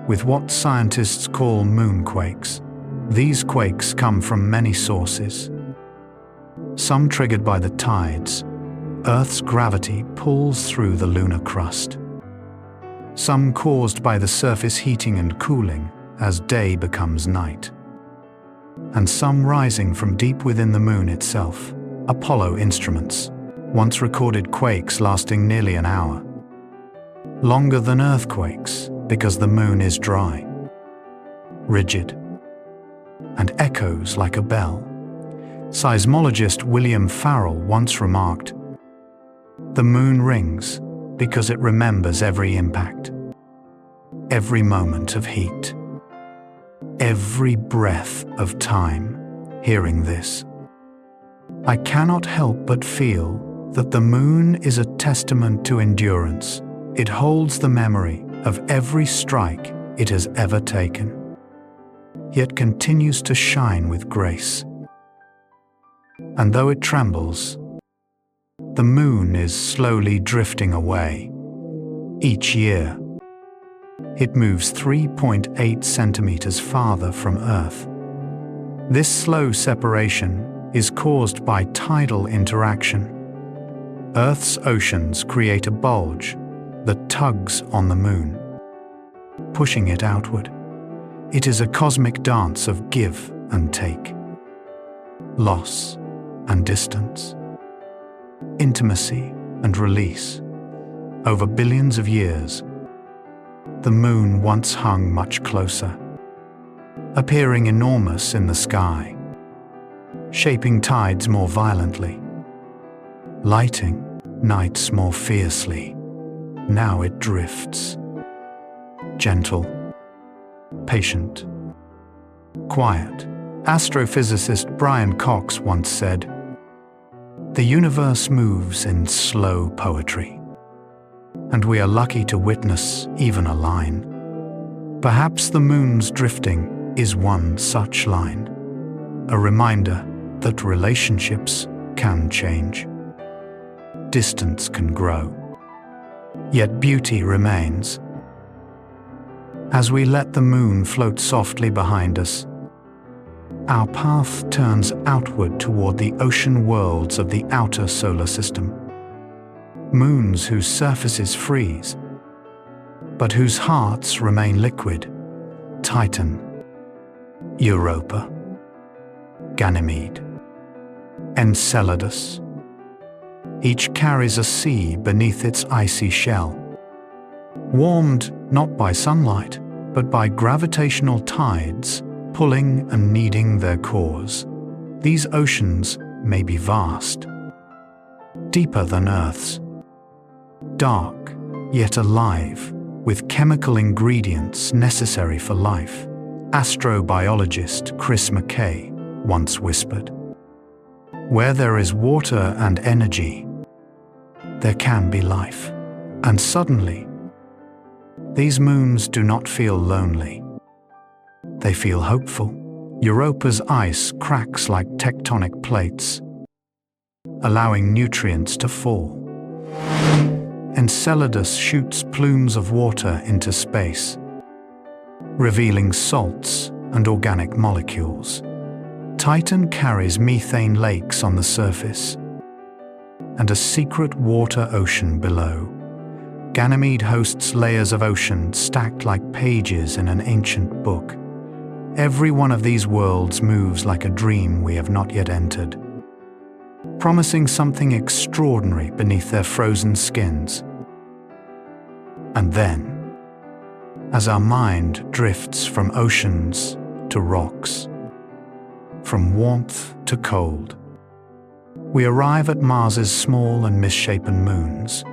with what scientists call moonquakes. These quakes come from many sources. Some triggered by the tides. Earth's gravity pulls through the lunar crust. Some caused by the surface heating and cooling as day becomes night. And some rising from deep within the moon itself. Apollo instruments once recorded quakes lasting nearly an hour. Longer than earthquakes because the moon is dry, rigid, and echoes like a bell. Seismologist William Farrell once remarked, "The moon rings because it remembers every impact, every moment of heat, every breath of time." Hearing this, I cannot help but feel that the moon is a testament to endurance. It holds the memory of every strike it has ever taken, yet continues to shine with grace. And though it trembles, the moon is slowly drifting away. Each year, it moves 3.8 centimeters farther from Earth. This slow separation is caused by tidal interaction. Earth's oceans create a bulge that tugs on the moon, pushing it outward. It is a cosmic dance of give and take, loss and distance, intimacy and release. Over billions of years, the moon once hung much closer, appearing enormous in the sky, shaping tides more violently, lighting nights more fiercely. Now it drifts, gentle, patient, quiet. Astrophysicist Brian Cox once said, "The universe moves in slow poetry, and we are lucky to witness even a line. Perhaps the moon's drifting is one such line, a reminder that relationships can change. Distance can grow, yet beauty remains. As we let the moon float softly behind us, our path turns outward toward the ocean worlds of the outer solar system. Moons whose surfaces freeze, but whose hearts remain liquid. Titan, Europa, Ganymede, Enceladus. Each carries a sea beneath its icy shell. Warmed not by sunlight, but by gravitational tides pulling and kneading their cores, these oceans may be vast, deeper than Earth's, dark yet alive with chemical ingredients necessary for life. Astrobiologist Chris McKay once whispered, "Where there is water and energy, there can be life." And suddenly, these moons do not feel lonely. They feel hopeful. Europa's ice cracks like tectonic plates, allowing nutrients to fall. Enceladus shoots plumes of water into space, revealing salts and organic molecules. Titan carries methane lakes on the surface and a secret water ocean below. Ganymede hosts layers of ocean stacked like pages in an ancient book. Every one of these worlds moves like a dream we have not yet entered, promising something extraordinary beneath their frozen skins. And then, as our mind drifts from oceans to rocks, from warmth to cold, we arrive at Mars's small and misshapen moons,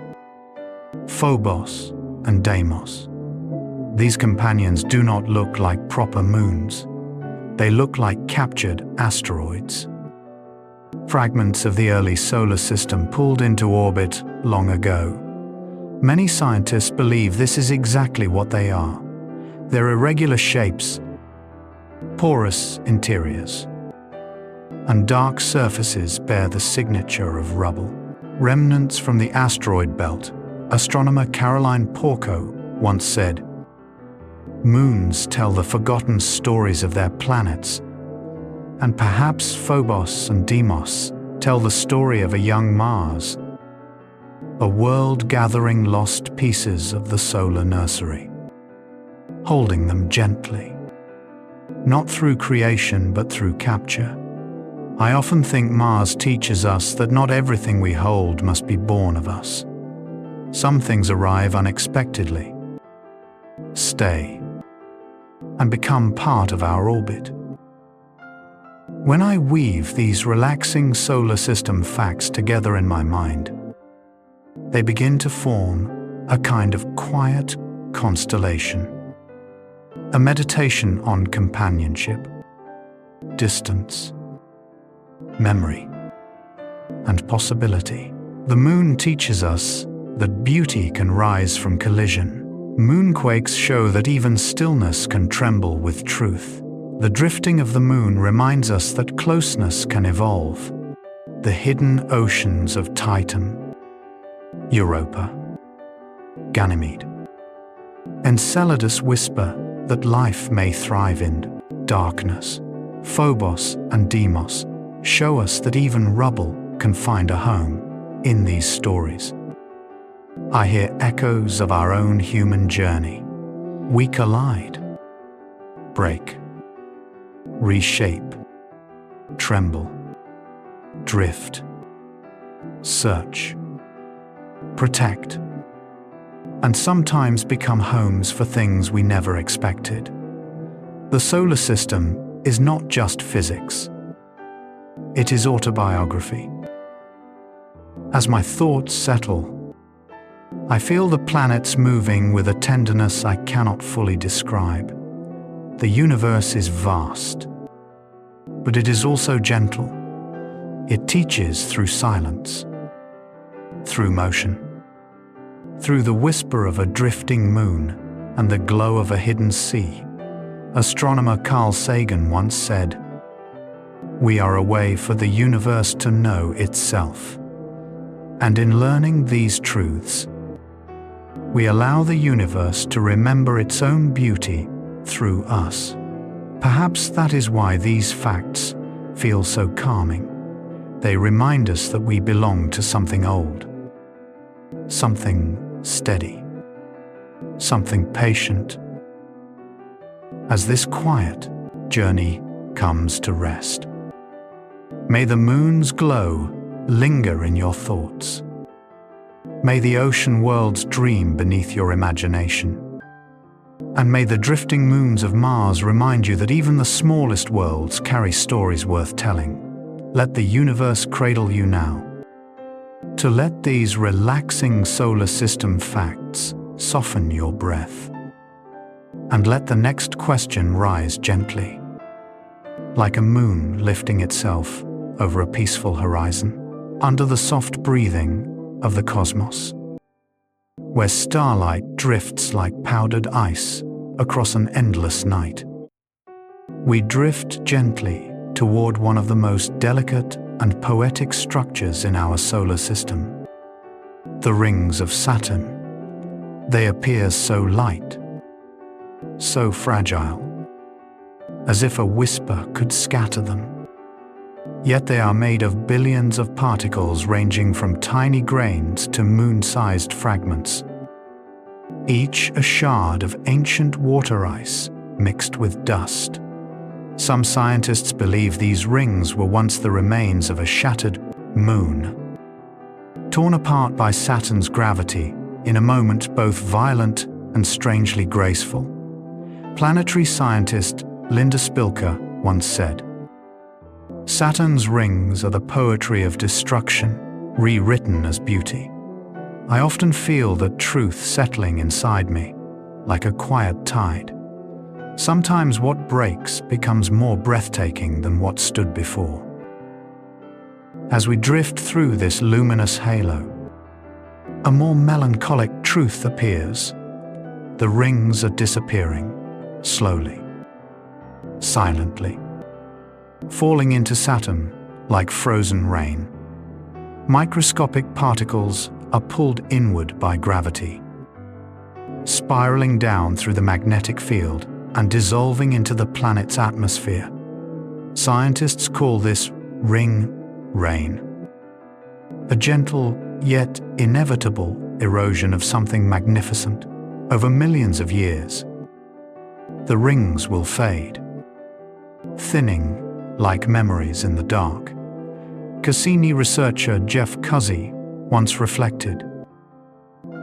Phobos and Deimos. These companions do not look like proper moons. They look like captured asteroids, fragments of the early solar system pulled into orbit long ago. Many scientists believe this is exactly what they are. Their irregular shapes, porous interiors, and dark surfaces bear the signature of rubble, remnants from the asteroid belt. Astronomer Caroline Porco once said, "Moons tell the forgotten stories of their planets, and perhaps Phobos and Deimos tell the story of a young Mars, a world gathering lost pieces of the solar nursery, holding them gently, not through creation but through capture." I often think Mars teaches us that not everything we hold must be born of us. Some things arrive unexpectedly, stay, and become part of our orbit. When I weave these relaxing solar system facts together in my mind, they begin to form a kind of quiet constellation, a meditation on companionship, distance, memory, and possibility. The moon teaches us that beauty can rise from collision. Moonquakes show that even stillness can tremble with truth. The drifting of the moon reminds us that closeness can evolve. The hidden oceans of Titan, Europa, Ganymede, Enceladus whisper that life may thrive in darkness. Phobos and Deimos show us that even rubble can find a home in these stories. I hear echoes of our own human journey. We collide, break, reshape, tremble, drift, search, protect, and sometimes become homes for things we never expected. The solar system is not just physics. It is autobiography. As my thoughts settle, I feel the planets moving with a tenderness I cannot fully describe. The universe is vast, but it is also gentle. It teaches through silence, through motion, through the whisper of a drifting moon and the glow of a hidden sea. Astronomer Carl Sagan once said, We are a way for the universe to know itself. And in learning these truths, we allow the universe to remember its own beauty through us. Perhaps that is why these facts feel so calming. They remind us that we belong to something old, something steady, something patient. As this quiet journey comes to rest, may the moon's glow linger in your thoughts. May the ocean worlds dream beneath your imagination. And may the drifting moons of Mars remind you that even the smallest worlds carry stories worth telling. Let the universe cradle you now. To let these relaxing solar system facts soften your breath. And let the next question rise gently, like a moon lifting itself over a peaceful horizon, under the soft breathing of the cosmos, where starlight drifts like powdered ice across an endless night. We drift gently toward one of the most delicate and poetic structures in our solar system, the rings of Saturn. They appear so light, so fragile, as if a whisper could scatter them. Yet they are made of billions of particles ranging from tiny grains to moon-sized fragments, each a shard of ancient water ice mixed with dust. Some scientists believe these rings were once the remains of a shattered moon, torn apart by Saturn's gravity in a moment both violent and strangely graceful. Planetary scientist Linda Spilker once said, "Saturn's rings are the poetry of destruction, rewritten as beauty." I often feel that truth settling inside me, like a quiet tide. Sometimes what breaks becomes more breathtaking than what stood before. As we drift through this luminous halo, a more melancholic truth appears. The rings are disappearing, slowly, silently, falling into Saturn like frozen rain. Microscopic particles are pulled inward by gravity, spiraling down through the magnetic field and dissolving into the planet's atmosphere. Scientists call this ring rain, a gentle yet inevitable erosion of something magnificent. Over millions of years, the rings will fade, thinning like memories in the dark. Cassini researcher Jeff Cuzzi once reflected,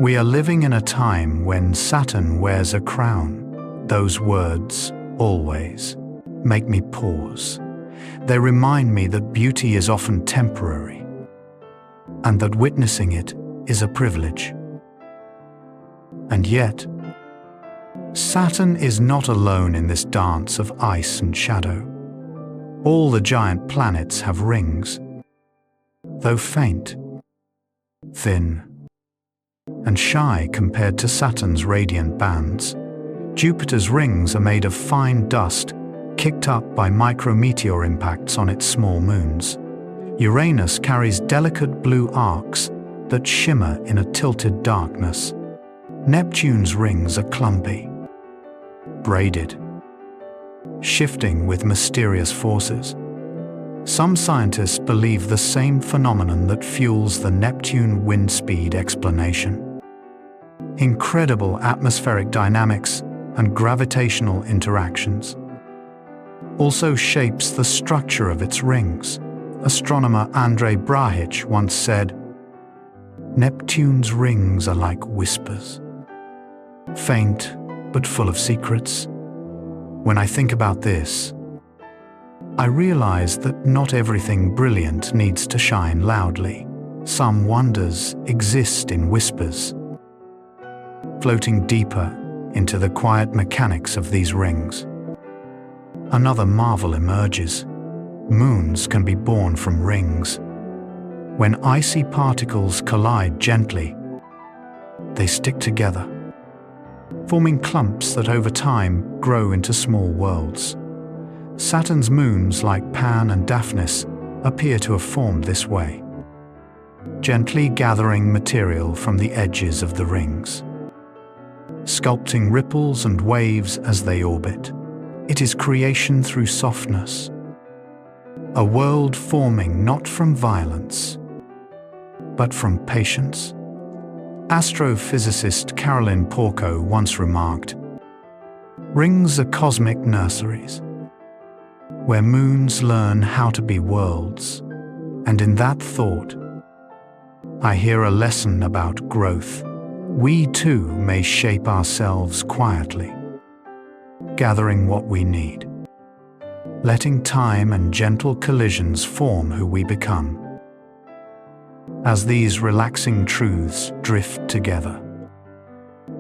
"We are living in a time when Saturn wears a crown." Those words, always, make me pause. They remind me that beauty is often temporary, and that witnessing it is a privilege. And yet, Saturn is not alone in this dance of ice and shadow. All the giant planets have rings, though faint, thin, and shy compared to Saturn's radiant bands. Jupiter's rings are made of fine dust kicked up by micrometeor impacts on its small moons. Uranus carries delicate blue arcs that shimmer in a tilted darkness. Neptune's rings are clumpy, braided, shifting with mysterious forces. Some scientists believe the same phenomenon that fuels the Neptune wind speed explanation. Incredible atmospheric dynamics and gravitational interactions also shapes the structure of its rings. Astronomer Andrej Brahic once said, "Neptune's rings are like whispers, faint but full of secrets." When I think about this, I realize that not everything brilliant needs to shine loudly. Some wonders exist in whispers, floating deeper into the quiet mechanics of these rings. Another marvel emerges. Moons can be born from rings. When icy particles collide gently, they stick together, forming clumps that over time grow into small worlds. Saturn's moons like Pan and Daphnis appear to have formed this way, gently gathering material from the edges of the rings, sculpting ripples and waves as they orbit. It is creation through softness, a world forming not from violence, but from patience. Astrophysicist Caroline Porco once remarked, "Rings are cosmic nurseries, where moons learn how to be worlds." And in that thought, I hear a lesson about growth. We too may shape ourselves quietly, gathering what we need, letting time and gentle collisions form who we become. As these relaxing truths drift together,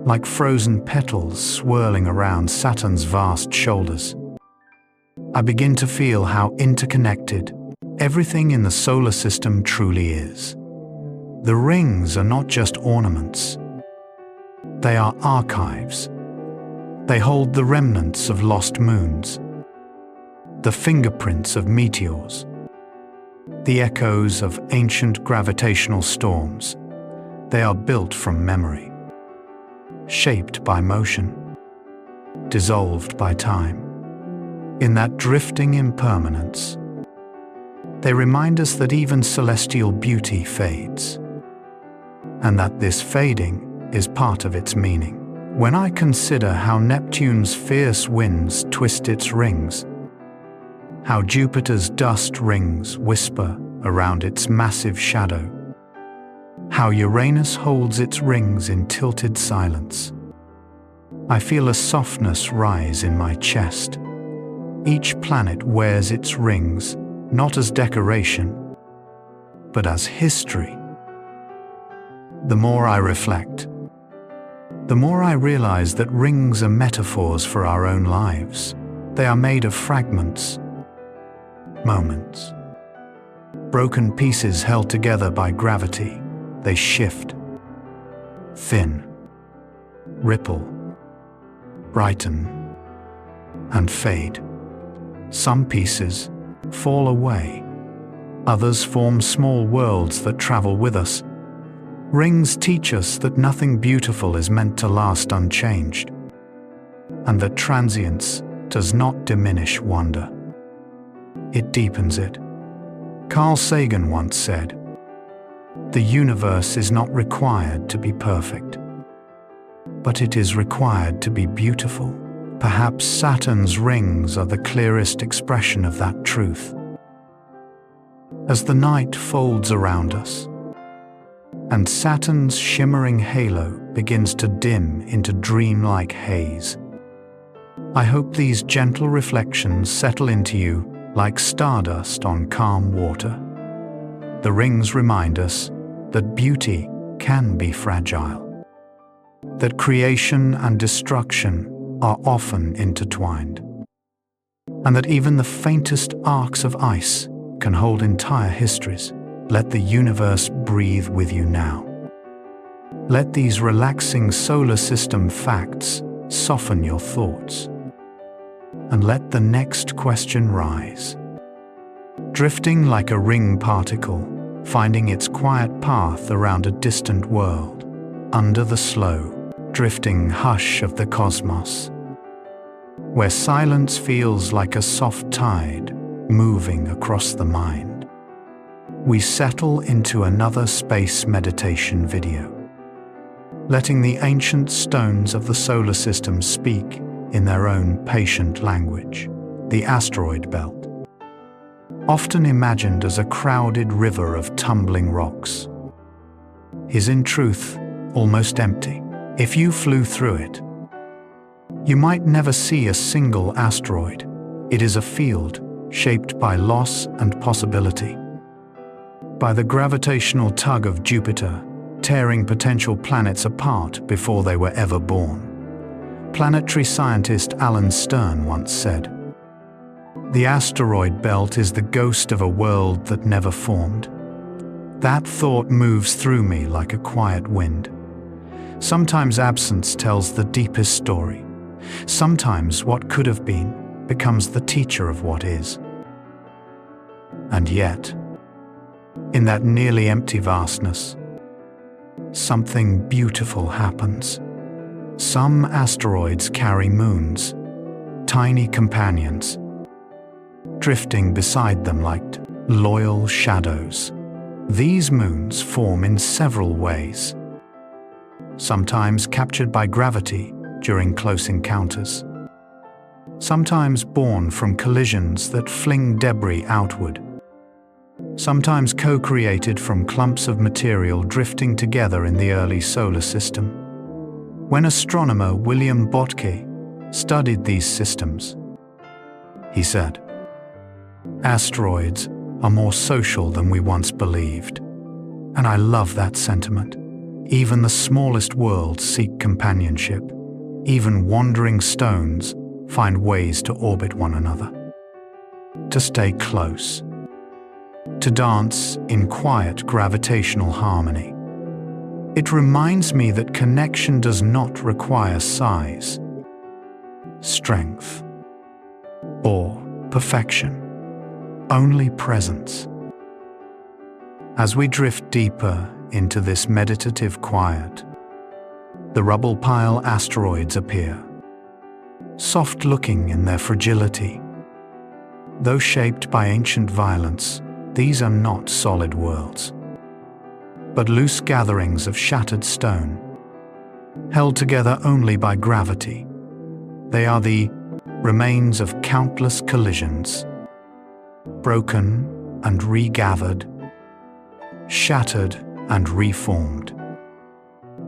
like frozen petals swirling around Saturn's vast shoulders, I begin to feel how interconnected everything in the solar system truly is. The rings are not just ornaments. They are archives. They hold the remnants of lost moons, the fingerprints of meteors, the echoes of ancient gravitational storms. They are built from memory, shaped by motion, dissolved by time. In that drifting impermanence, they remind us that even celestial beauty fades, and that this fading is part of its meaning. When I consider how Neptune's fierce winds twist its rings, how Jupiter's dust rings whisper around its massive shadow, how Uranus holds its rings in tilted silence, I feel a softness rise in my chest. Each planet wears its rings not as decoration, but as history. The more I reflect, the more I realize that rings are metaphors for our own lives. They are made of fragments, moments, broken pieces held together by gravity. They shift, thin, ripple, brighten, and fade. Some pieces fall away. Others form small worlds that travel with us. Rings teach us that nothing beautiful is meant to last unchanged, and that transience does not diminish wonder. It deepens it. Carl Sagan once said, "The universe is not required to be perfect, but it is required to be beautiful." Perhaps Saturn's rings are the clearest expression of that truth. As the night folds around us, and Saturn's shimmering halo begins to dim into dreamlike haze, I hope these gentle reflections settle into you like stardust on calm water. The rings remind us that beauty can be fragile, that creation and destruction are often intertwined, and that even the faintest arcs of ice can hold entire histories. Let the universe breathe with you now. Let these relaxing solar system facts soften your thoughts, and let the next question rise. Drifting like a ring particle, finding its quiet path around a distant world, under the slow, drifting hush of the cosmos, where silence feels like a soft tide moving across the mind. We settle into another space meditation video, letting the ancient stones of the solar system speak in their own patient language. The asteroid belt, often imagined as a crowded river of tumbling rocks, is in truth almost empty. If you flew through it, you might never see a single asteroid. It is a field shaped by loss and possibility, by the gravitational tug of Jupiter, tearing potential planets apart before they were ever born. Planetary scientist Alan Stern once said, "The asteroid belt is the ghost of a world that never formed." That thought moves through me like a quiet wind. Sometimes absence tells the deepest story. Sometimes what could have been becomes the teacher of what is. And yet, in that nearly empty vastness, something beautiful happens. Some asteroids carry moons, tiny companions, drifting beside them like loyal shadows. These moons form in several ways, sometimes captured by gravity during close encounters, sometimes born from collisions that fling debris outward, sometimes co-created from clumps of material drifting together in the early solar system. When astronomer William Botke studied these systems, he said, "Asteroids are more social than we once believed." And I love that sentiment. Even the smallest worlds seek companionship. Even wandering stones find ways to orbit one another, to stay close, to dance in quiet gravitational harmony. It reminds me that connection does not require size, strength, or perfection, only presence. As we drift deeper into this meditative quiet, the rubble pile asteroids appear, soft-looking in their fragility. Though shaped by ancient violence, these are not solid worlds, but loose gatherings of shattered stone, held together only by gravity. They are the remains of countless collisions, broken and regathered, shattered and reformed.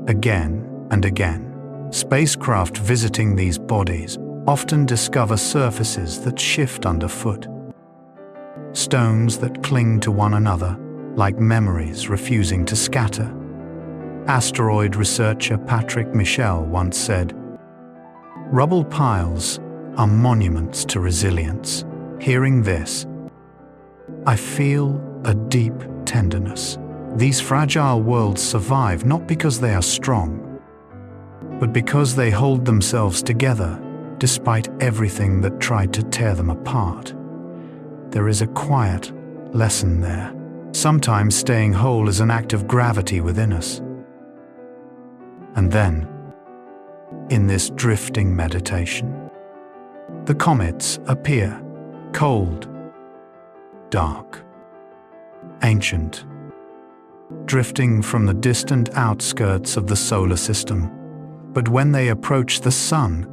Again and again, spacecraft visiting these bodies often discover surfaces that shift underfoot, stones that cling to one another like memories refusing to scatter. Asteroid researcher Patrick Michel once said, "Rubble piles are monuments to resilience." Hearing this, I feel a deep tenderness. These fragile worlds survive not because they are strong, but because they hold themselves together despite everything that tried to tear them apart. There is a quiet lesson there. Sometimes staying whole is an act of gravity within us. And then, in this drifting meditation, the comets appear, cold, dark, ancient, drifting from the distant outskirts of the solar system. But when they approach the sun,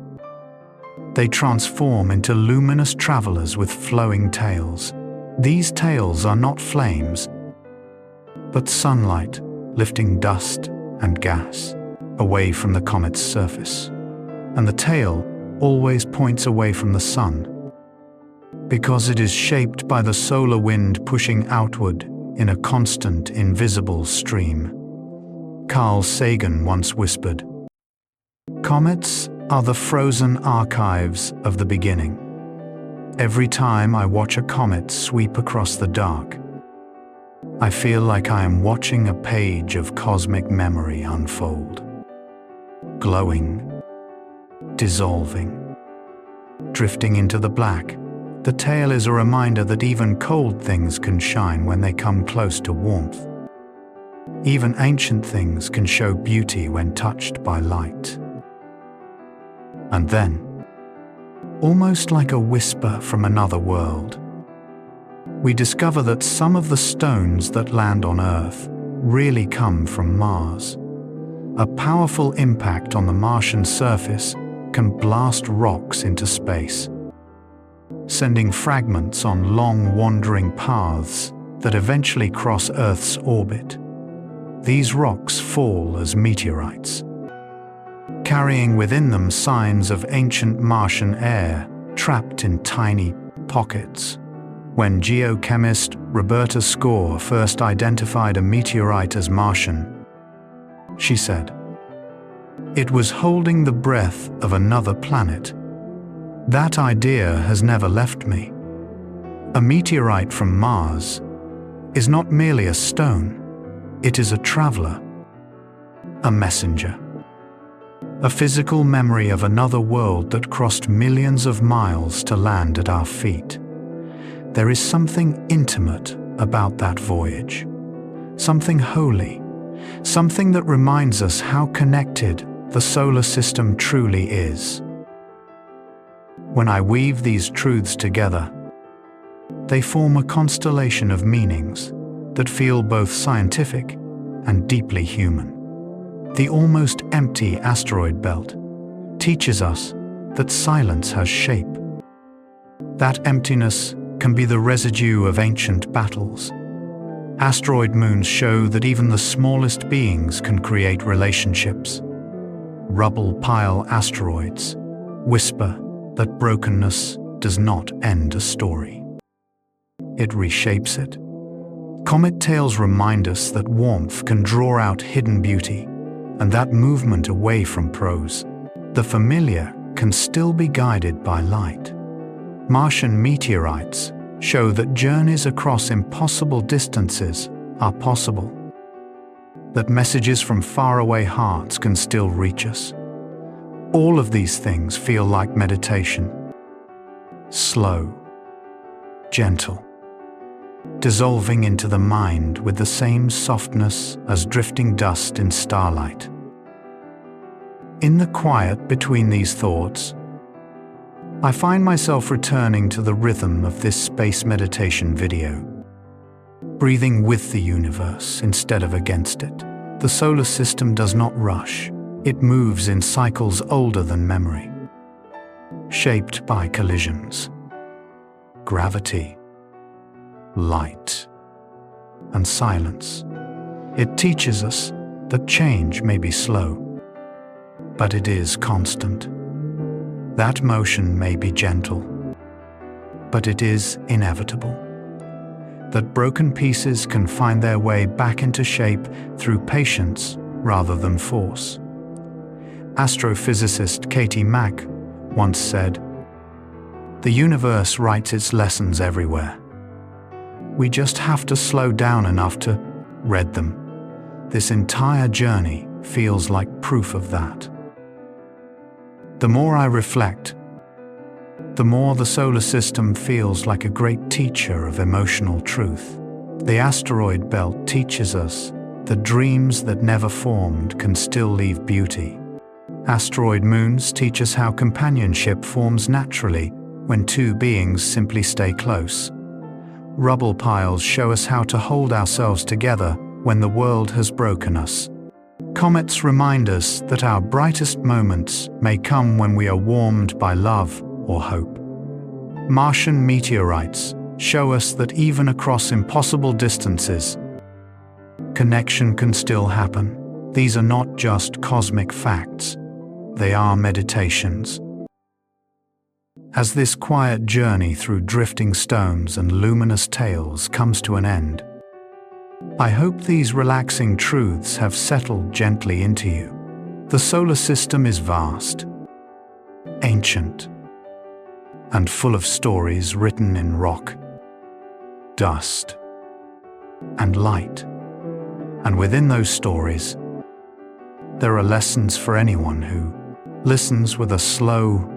they transform into luminous travelers with flowing tails. These tails are not flames, but sunlight lifting dust and gas away from the comet's surface. And the tail always points away from the sun, because it is shaped by the solar wind pushing outward in a constant, invisible stream. Carl Sagan once whispered, "Comets are the frozen archives of the beginning. Every time I watch a comet sweep across the dark, I feel like I am watching a page of cosmic memory unfold. Glowing, dissolving, drifting into the black. The tail is a reminder that even cold things can shine when they come close to warmth. Even ancient things can show beauty when touched by light." And then, almost like a whisper from another world, we discover that some of the stones that land on Earth really come from Mars. A powerful impact on the Martian surface can blast rocks into space, sending fragments on long wandering paths that eventually cross Earth's orbit. These rocks fall as meteorites, carrying within them signs of ancient Martian air trapped in tiny pockets. When geochemist Roberta Score first identified a meteorite as Martian, she said, "It was holding the breath of another planet." That idea has never left me. A meteorite from Mars is not merely a stone, it is a traveler, a messenger, a physical memory of another world that crossed millions of miles to land at our feet. There is something intimate about that voyage, something holy, something that reminds us how connected the solar system truly is. When I weave these truths together, they form a constellation of meanings that feel both scientific and deeply human. The almost empty asteroid belt teaches us that silence has shape. That emptiness can be the residue of ancient battles. Asteroid moons show that even the smallest beings can create relationships. Rubble pile asteroids whisper that brokenness does not end a story. It reshapes it. Comet tails remind us that warmth can draw out hidden beauty, and that movement away from prose, the familiar, can still be guided by light. Martian meteorites show that journeys across impossible distances are possible, that messages from faraway hearts can still reach us. All of these things feel like meditation. Slow, gentle, dissolving into the mind with the same softness as drifting dust in starlight. In the quiet between these thoughts, I find myself returning to the rhythm of this space meditation video, breathing with the universe instead of against it. The solar system does not rush. It moves in cycles older than memory, shaped by collisions, gravity, light, and silence. It teaches us that change may be slow, but it is constant. That motion may be gentle, but it is inevitable. That broken pieces can find their way back into shape through patience rather than force. Astrophysicist Katie Mack once said, "The universe writes its lessons everywhere. We just have to slow down enough to read them." This entire journey feels like proof of that. The more I reflect, the more the solar system feels like a great teacher of emotional truth. The asteroid belt teaches us that dreams that never formed can still leave beauty. Asteroid moons teach us how companionship forms naturally when two beings simply stay close. Rubble piles show us how to hold ourselves together when the world has broken us. Comets remind us that our brightest moments may come when we are warmed by love or hope. Martian meteorites show us that even across impossible distances, connection can still happen. These are not just cosmic facts, they are meditations. As this quiet journey through drifting stones and luminous tails comes to an end, I hope these relaxing truths have settled gently into you. The solar system is vast, ancient, and full of stories written in rock, dust, and light. And within those stories, there are lessons for anyone who listens with a slow,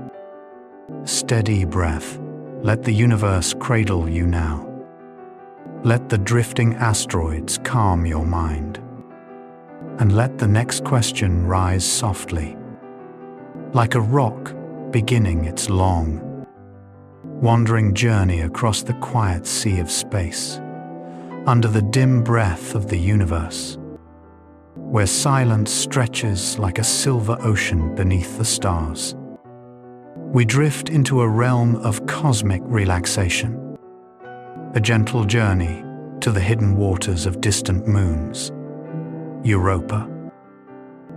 steady breath. Let the universe cradle you now. Let the drifting asteroids calm your mind. And let the next question rise softly, like a rock beginning its long, wandering journey across the quiet sea of space, under the dim breath of the universe, where silence stretches like a silver ocean beneath the stars. We drift into a realm of cosmic relaxation, a gentle journey to the hidden waters of distant moons. Europa,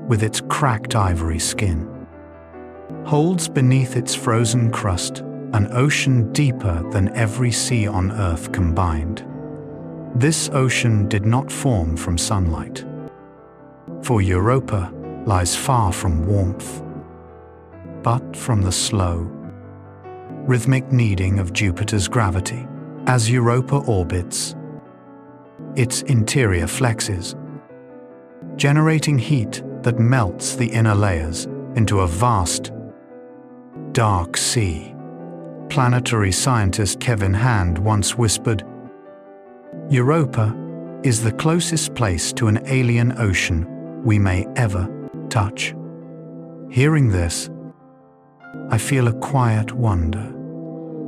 with its cracked ivory skin, holds beneath its frozen crust an ocean deeper than every sea on Earth combined. This ocean did not form from sunlight, for Europa lies far from warmth, but from the slow, rhythmic kneading of Jupiter's gravity. As Europa orbits, its interior flexes, generating heat that melts the inner layers, into a vast, dark sea. Planetary scientist Kevin Hand once whispered, "Europa is the closest place to an alien ocean we may ever touch." Hearing this, I feel a quiet wonder.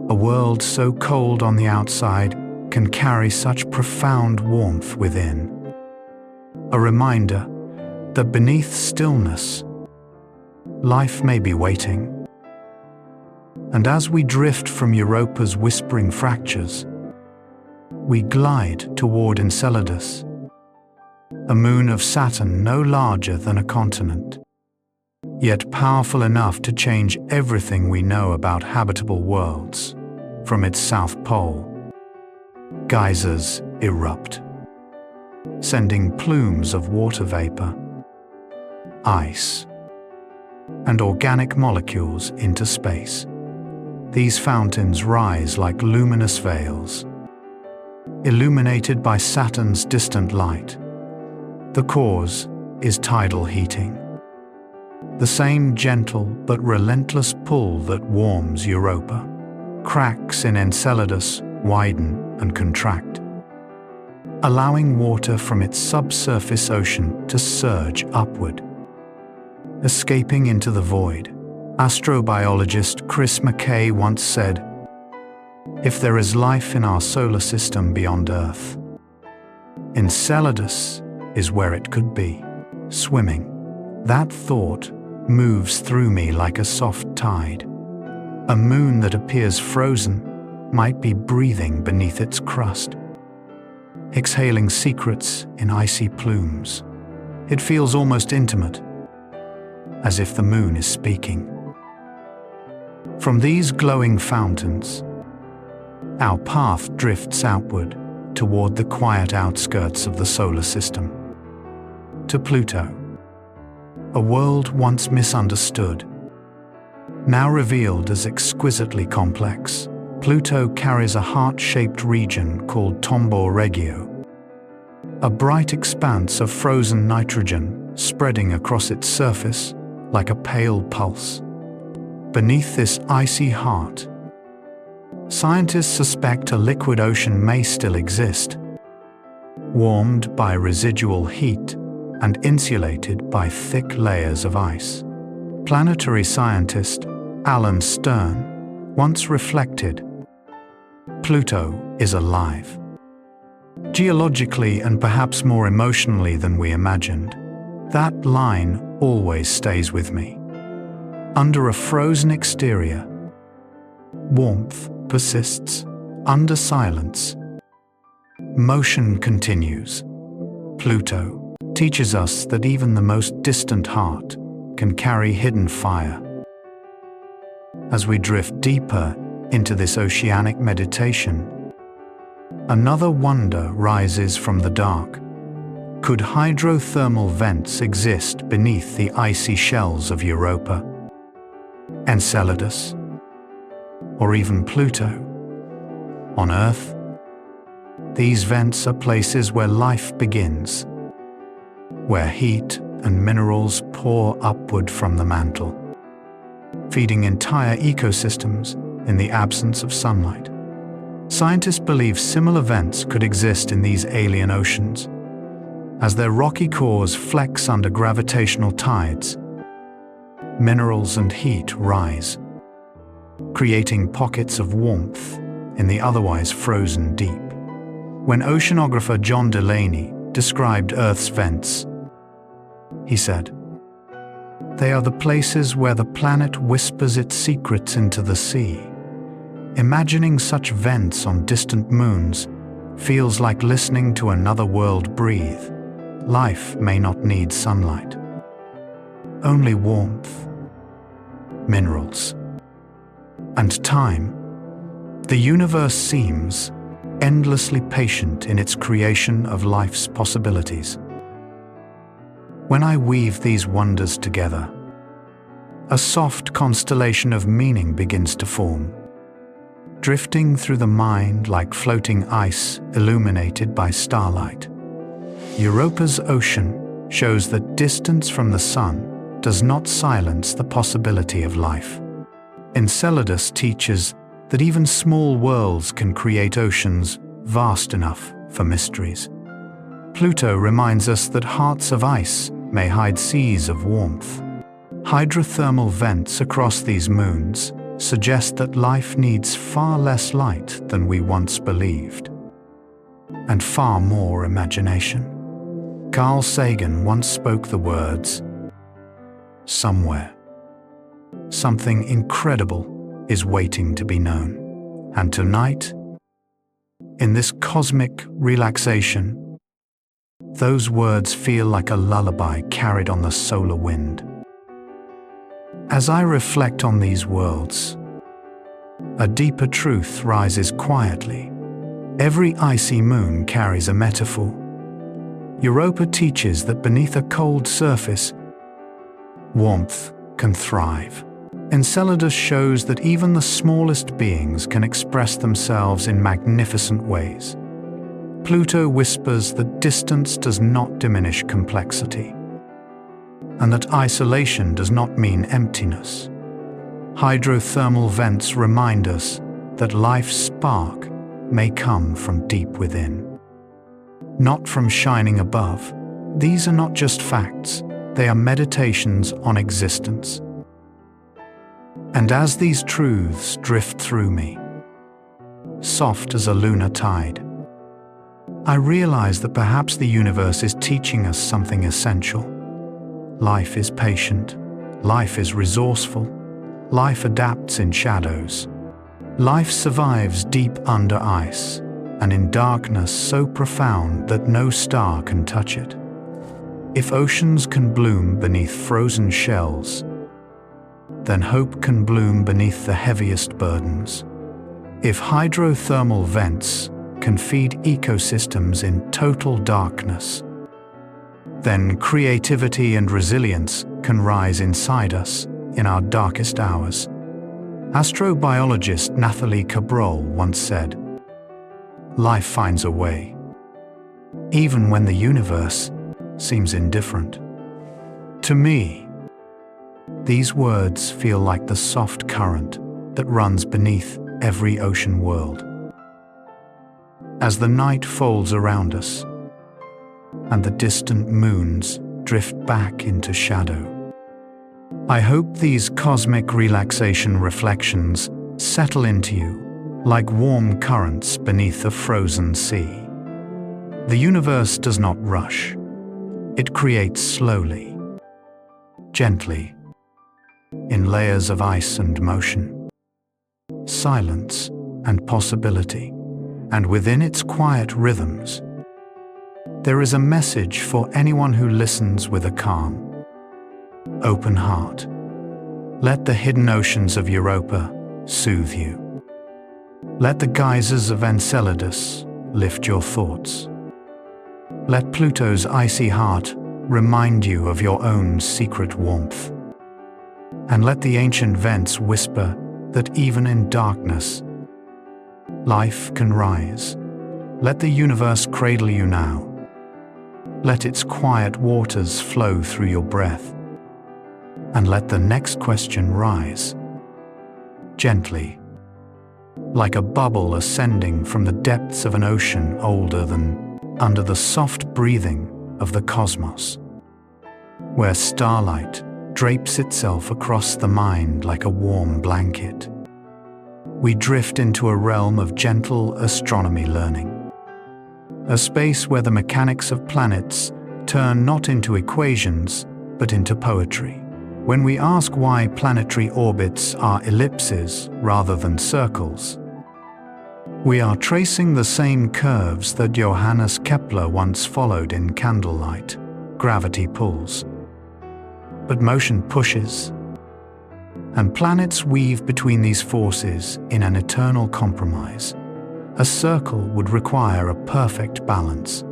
A world so cold on the outside can carry such profound warmth within. A reminder that beneath stillness, life may be waiting. And as we drift from Europa's whispering fractures, we glide toward Enceladus, a moon of Saturn no larger than a continent, yet powerful enough to change everything we know about habitable worlds. From its south pole, geysers erupt, sending plumes of water vapor, ice, and organic molecules into space. These fountains rise like luminous veils, illuminated by Saturn's distant light. The cause is tidal heating, the same gentle but relentless pull that warms Europa. Cracks in Enceladus widen and contract, allowing water from its subsurface ocean to surge upward, escaping into the void. Astrobiologist Chris McKay once said, "If there is life in our solar system beyond Earth, Enceladus is where it could be, swimming." That thought moves through me like a soft tide. A moon that appears frozen might be breathing beneath its crust, exhaling secrets in icy plumes. It feels almost intimate, as if the moon is speaking. From these glowing fountains, our path drifts outward toward the quiet outskirts of the solar system, to Pluto, a world once misunderstood, now revealed as exquisitely complex. Pluto carries a heart-shaped region called Tombaugh Regio, a bright expanse of frozen nitrogen spreading across its surface like a pale pulse. Beneath this icy heart, scientists suspect a liquid ocean may still exist, warmed by residual heat and insulated by thick layers of ice. Planetary scientist Alan Stern once reflected, "Pluto is alive. Geologically and perhaps more emotionally than we imagined." That line always stays with me. Under a frozen exterior, warmth persists. Under silence, motion continues. Pluto teaches us that even the most distant heart can carry hidden fire. As we drift deeper into this oceanic meditation, another wonder rises from the dark. Could hydrothermal vents exist beneath the icy shells of Europa, Enceladus, or even Pluto? On Earth, these vents are places where life begins, where heat and minerals pour upward from the mantle, feeding entire ecosystems in the absence of sunlight. Scientists believe similar vents could exist in these alien oceans. As their rocky cores flex under gravitational tides, minerals and heat rise, creating pockets of warmth in the otherwise frozen deep. When oceanographer John Delaney described Earth's vents, he said, "They are the places where the planet whispers its secrets into the sea." Imagining such vents on distant moons feels like listening to another world breathe. Life may not need sunlight, only warmth, minerals, and time. The universe seems endlessly patient in its creation of life's possibilities. When I weave these wonders together, a soft constellation of meaning begins to form, drifting through the mind like floating ice illuminated by starlight. Europa's ocean shows that distance from the sun does not silence the possibility of life. Enceladus teaches that even small worlds can create oceans vast enough for mysteries. Pluto reminds us that hearts of ice may hide seas of warmth. Hydrothermal vents across these moons suggest that life needs far less light than we once believed, and far more imagination. Carl Sagan once spoke the words, "Somewhere, something incredible is waiting to be known." And tonight, in this cosmic relaxation, those words feel like a lullaby carried on the solar wind. As I reflect on these worlds, a deeper truth rises quietly. Every icy moon carries a metaphor. Europa teaches that beneath a cold surface, warmth can thrive. Enceladus shows that even the smallest beings can express themselves in magnificent ways. Pluto whispers that distance does not diminish complexity, and that isolation does not mean emptiness. Hydrothermal vents remind us that life's spark may come from deep within, not from shining above. These are not just facts, they are meditations on existence. And as these truths drift through me, soft as a lunar tide, I realize that perhaps the universe is teaching us something essential. Life is patient, life is resourceful, life adapts in shadows. Life survives deep under ice, and in darkness so profound that no star can touch it. If oceans can bloom beneath frozen shells, then hope can bloom beneath the heaviest burdens. If hydrothermal vents can feed ecosystems in total darkness, then creativity and resilience can rise inside us in our darkest hours. Astrobiologist Nathalie Cabral once said, "Life finds a way, even when the universe seems indifferent." To me, these words feel like the soft current that runs beneath every ocean world. As the night folds around us, and the distant moons drift back into shadow, I hope these cosmic relaxation reflections settle into you like warm currents beneath a frozen sea. The universe does not rush. It creates slowly, gently, in layers of ice and motion, silence and possibility, and within its quiet rhythms, there is a message for anyone who listens with a calm, open heart. Let the hidden oceans of Europa soothe you. Let the geysers of Enceladus lift your thoughts. Let Pluto's icy heart remind you of your own secret warmth. And let the ancient vents whisper that even in darkness, life can rise. Let the universe cradle you now. Let its quiet waters flow through your breath. And let the next question rise, gently, like a bubble ascending from the depths of an ocean older than under the soft breathing of the cosmos, where starlight drapes itself across the mind like a warm blanket. We drift into a realm of gentle astronomy learning, a space where the mechanics of planets turn not into equations, but into poetry. When we ask why planetary orbits are ellipses rather than circles, we are tracing the same curves that Johannes Kepler once followed in candlelight. Gravity pulls, but motion pushes, and planets weave between these forces in an eternal compromise. A circle would require a perfect balance,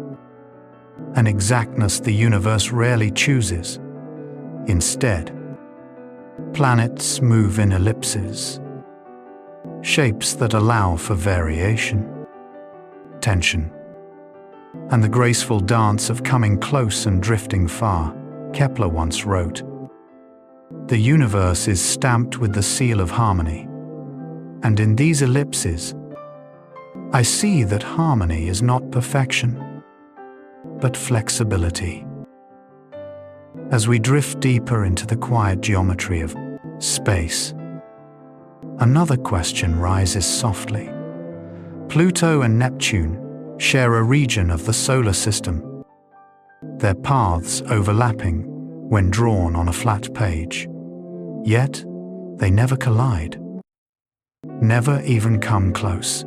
an exactness the universe rarely chooses. Instead, planets move in ellipses, shapes that allow for variation, tension, and the graceful dance of coming close and drifting far. Kepler once wrote, The universe is stamped with the seal of harmony. And in these ellipses, I see that harmony is not perfection, but flexibility. As we drift deeper into the quiet geometry of space, another question rises softly. Pluto and Neptune share a region of the solar system, their paths overlapping when drawn on a flat page. Yet, they never collide, never even come close.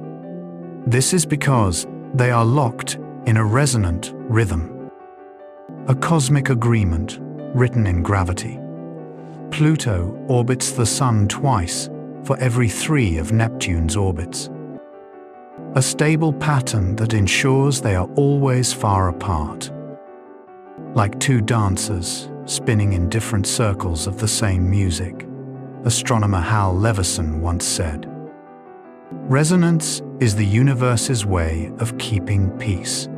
This is because they are locked in a resonant rhythm, a cosmic agreement written in gravity. Pluto orbits the Sun twice for every 3 of Neptune's orbits, a stable pattern that ensures they are always far apart, like 2 dancers spinning in different circles of the same music, astronomer Hal Levison once said. Resonance is the universe's way of keeping peace.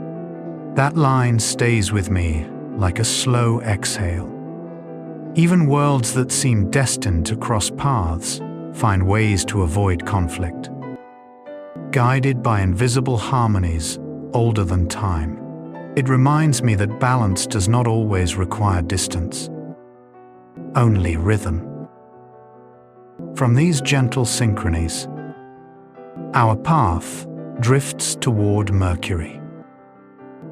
That line stays with me like a slow exhale. Even worlds that seem destined to cross paths find ways to avoid conflict. Guided by invisible harmonies older than time, it reminds me that balance does not always require distance, only rhythm. From these gentle synchronies, our path drifts toward Mercury.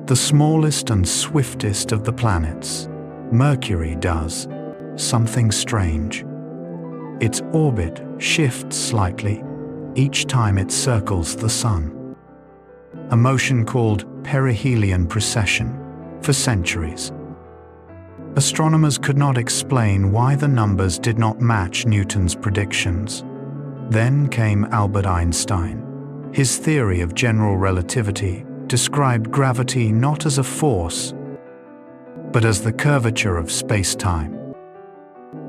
The smallest and swiftest of the planets, Mercury does something strange. Its orbit shifts slightly each time it circles the Sun, a motion called perihelion precession for centuries. Astronomers could not explain why the numbers did not match Newton's predictions. Then came Albert Einstein. His theory of general relativity described gravity not as a force, but as the curvature of space-time.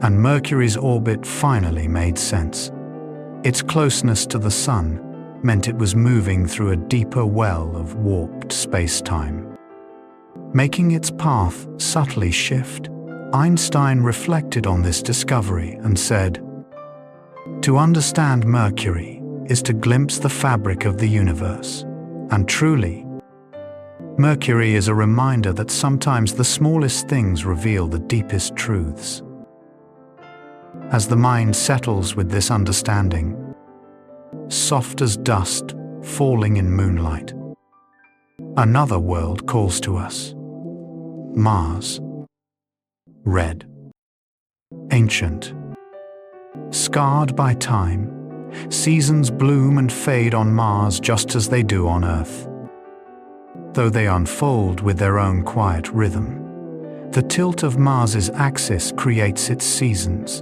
And Mercury's orbit finally made sense. Its closeness to the Sun meant it was moving through a deeper well of warped space-time. Making its path subtly shift, Einstein reflected on this discovery and said, "To understand Mercury is to glimpse the fabric of the universe, and truly, Mercury is a reminder that sometimes the smallest things reveal the deepest truths." As the mind settles with this understanding, soft as dust falling in moonlight, another world calls to us. Mars. Red. Ancient. Scarred by time, seasons bloom and fade on Mars just as they do on Earth. Though they unfold with their own quiet rhythm, the tilt of Mars's axis creates its seasons,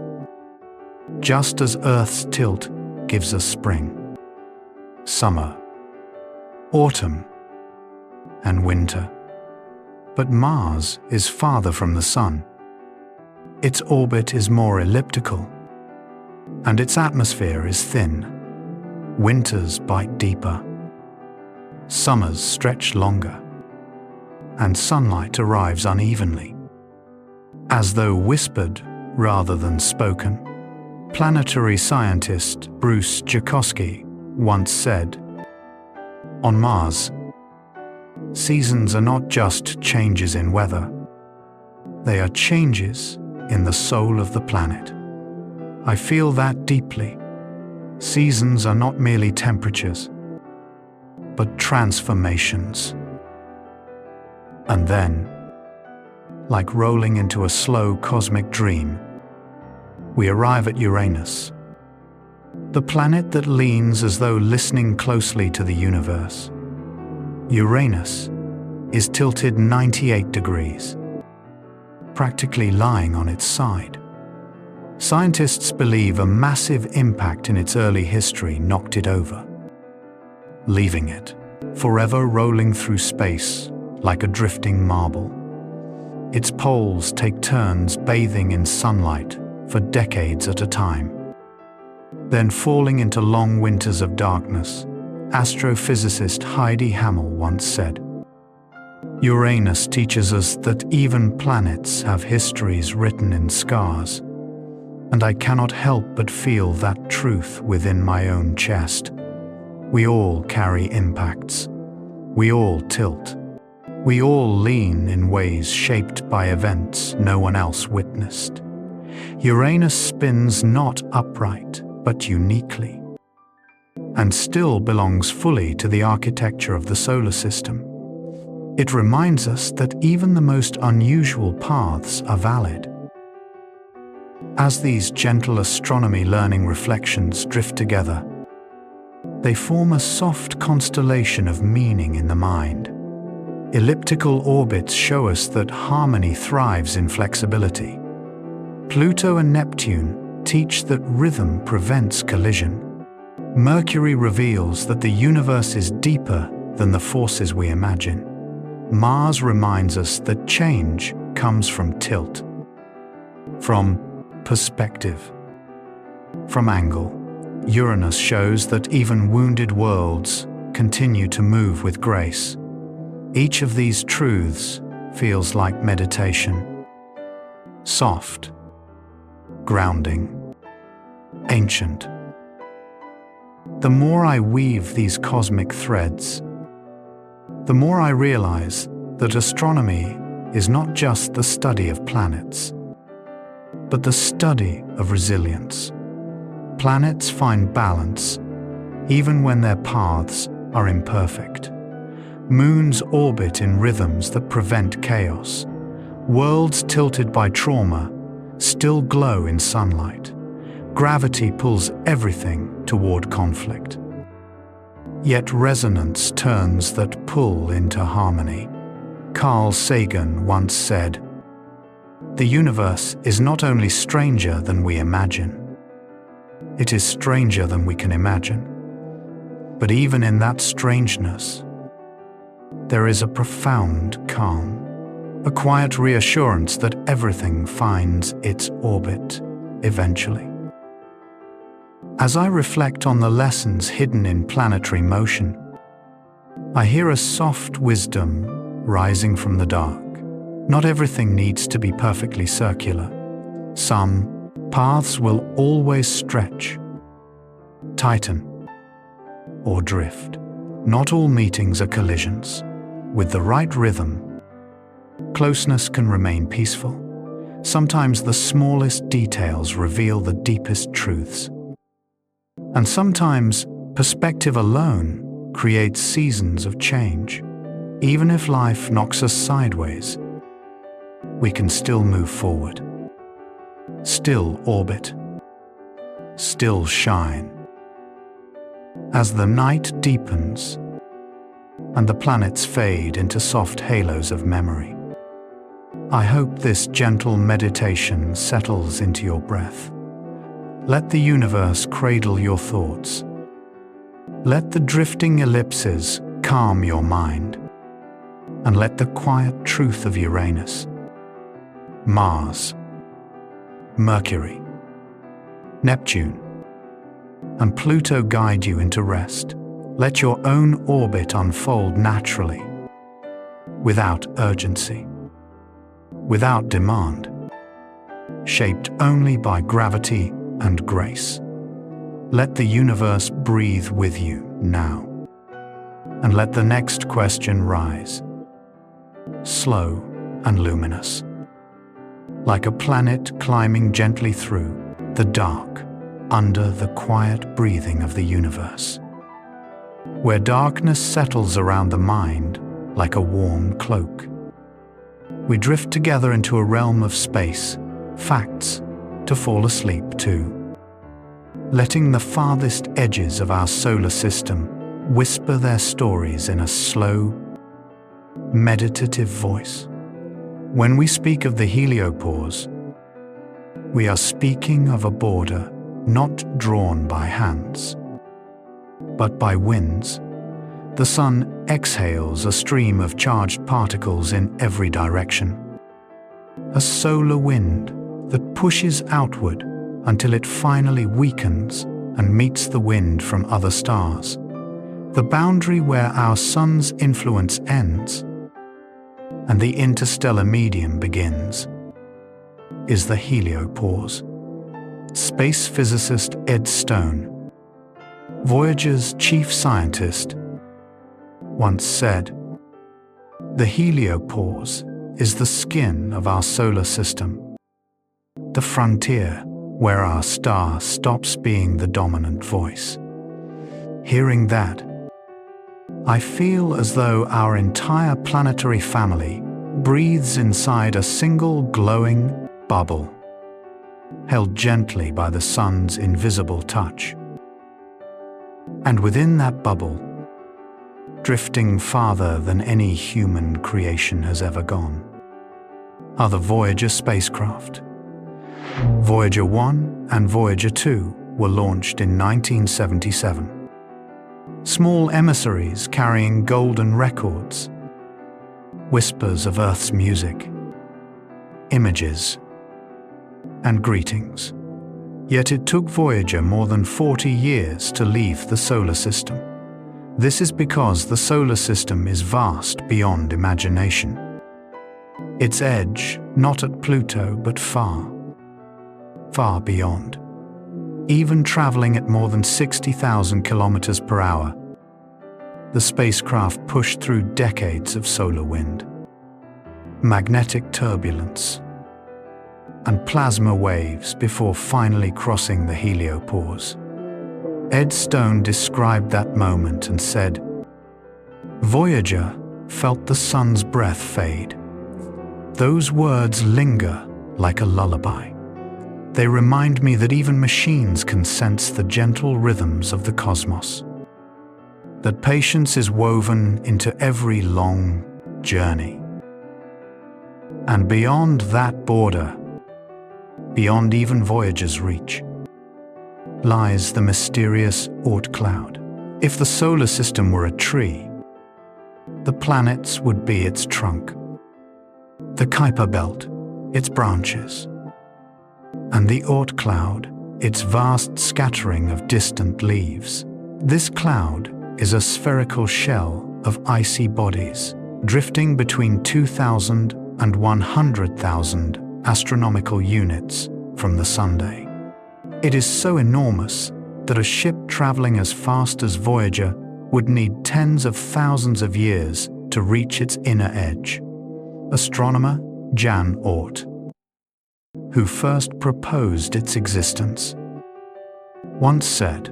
just as Earth's tilt gives us spring, summer, autumn, and winter. But Mars is farther from the Sun. Its orbit is more elliptical, and its atmosphere is thin. Winters bite deeper, summers stretch longer, and sunlight arrives unevenly. As though whispered rather than spoken, planetary scientist Bruce Jakosky once said, "On Mars, seasons are not just changes in weather. They are changes in the soul of the planet." I feel that deeply. Seasons are not merely temperatures, but transformations. And then, like rolling into a slow cosmic dream, we arrive at Uranus, the planet that leans as though listening closely to the universe. Uranus is tilted 98 degrees, practically lying on its side. Scientists believe a massive impact in its early history knocked it over, leaving it forever rolling through space like a drifting marble. Its poles take turns bathing in sunlight for decades at a time, then falling into long winters of darkness. Astrophysicist Heidi Hammel once said, "Uranus teaches us that even planets have histories written in scars. and I cannot help but feel that truth within my own chest. We all carry impacts. We all tilt. We all lean in ways shaped by events no one else witnessed. Uranus spins not upright, but uniquely, and still belongs fully to the architecture of the solar system. It reminds us that even the most unusual paths are valid. As these gentle astronomy learning reflections drift together, they form a soft constellation of meaning in the mind. Elliptical orbits show us that harmony thrives in flexibility. Pluto and Neptune teach that rhythm prevents collision. Mercury reveals that the universe is deeper than the forces we imagine. Mars reminds us that change comes from tilt, from perspective, from angle. Uranus shows that even wounded worlds continue to move with grace. Each of these truths feels like meditation. Soft, grounding, ancient. The more I weave these cosmic threads, the more I realize that astronomy is not just the study of planets, but the study of resilience. Planets find balance even when their paths are imperfect. Moons orbit in rhythms that prevent chaos. Worlds tilted by trauma still glow in sunlight. Gravity pulls everything toward conflict. Yet resonance turns that pull into harmony. Carl Sagan once said, "The universe is not only stranger than we imagine, it is stranger than we can imagine." But even in that strangeness, there is a profound calm, a quiet reassurance that everything finds its orbit eventually. As I reflect on the lessons hidden in planetary motion, I hear a soft wisdom rising from the dark. Not everything needs to be perfectly circular. Some paths will always stretch, tighten, or drift. Not all meetings are collisions. With the right rhythm, closeness can remain peaceful. Sometimes the smallest details reveal the deepest truths. And sometimes perspective alone creates seasons of change. Even if life knocks us sideways, we can still move forward, still orbit, still shine. As the night deepens and the planets fade into soft halos of memory, I hope this gentle meditation settles into your breath. Let the universe cradle your thoughts. Let the drifting ellipses calm your mind, and let the quiet truth of Uranus, Mars, Mercury, Neptune, and Pluto guide you into rest. Let your own orbit unfold naturally, without urgency, without demand, shaped only by gravity and grace. Let the universe breathe with you now, and let the next question rise, slow and luminous, like a planet climbing gently through the dark, under the quiet breathing of the universe, where darkness settles around the mind like a warm cloak. We drift together into a realm of space, facts to fall asleep to, letting the farthest edges of our solar system whisper their stories in a slow, meditative voice. When we speak of the heliopause, we are speaking of a border not drawn by hands, but by winds. The sun exhales a stream of charged particles in every direction, a solar wind that pushes outward until it finally weakens and meets the wind from other stars. The boundary where our sun's influence ends and the interstellar medium begins is the heliopause. Space physicist Ed Stone, Voyager's chief scientist, once said, "The heliopause is the skin of our solar system, the frontier where our star stops being the dominant voice." Hearing that, I feel as though our entire planetary family breathes inside a single glowing bubble, held gently by the sun's invisible touch. And within that bubble, drifting farther than any human creation has ever gone, are the Voyager spacecraft. Voyager 1 and Voyager 2 were launched in 1977. Small emissaries carrying golden records, whispers of Earth's music, images, and greetings. Yet it took Voyager more than 40 years to leave the solar system. This is because the solar system is vast beyond imagination. Its edge, not at Pluto, but far, far beyond. Even traveling at more than 60,000 kilometers per hour, the spacecraft pushed through decades of solar wind, magnetic turbulence, and plasma waves before finally crossing the heliopause. Ed Stone described that moment and said, "Voyager felt the sun's breath fade. Those words linger like a lullaby. They remind me that even machines can sense the gentle rhythms of the cosmos, that patience is woven into every long journey. And beyond that border, beyond even Voyager's reach, lies the mysterious Oort cloud. If the solar system were a tree, the planets would be its trunk, the Kuiper belt, its branches, and the Oort cloud, its vast scattering of distant leaves. This cloud is a spherical shell of icy bodies, drifting between 2,000 and 100,000 astronomical units from the Sunday. It is so enormous that a ship traveling as fast as Voyager would need tens of thousands of years to reach its inner edge. Astronomer Jan Oort, who first proposed its existence, once said,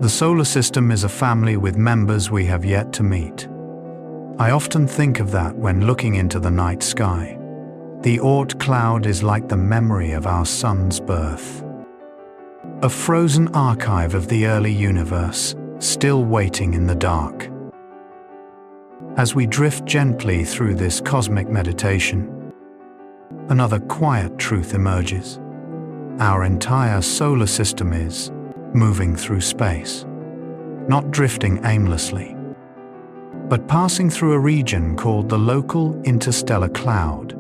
"The solar system is a family with members we have yet to meet." I often think of that when looking into the night sky. The Oort cloud is like the memory of our sun's birth, a frozen archive of the early universe, still waiting in the dark. As we drift gently through this cosmic meditation, another quiet truth emerges. Our entire solar system is moving through space, not drifting aimlessly, but passing through a region called the local interstellar cloud,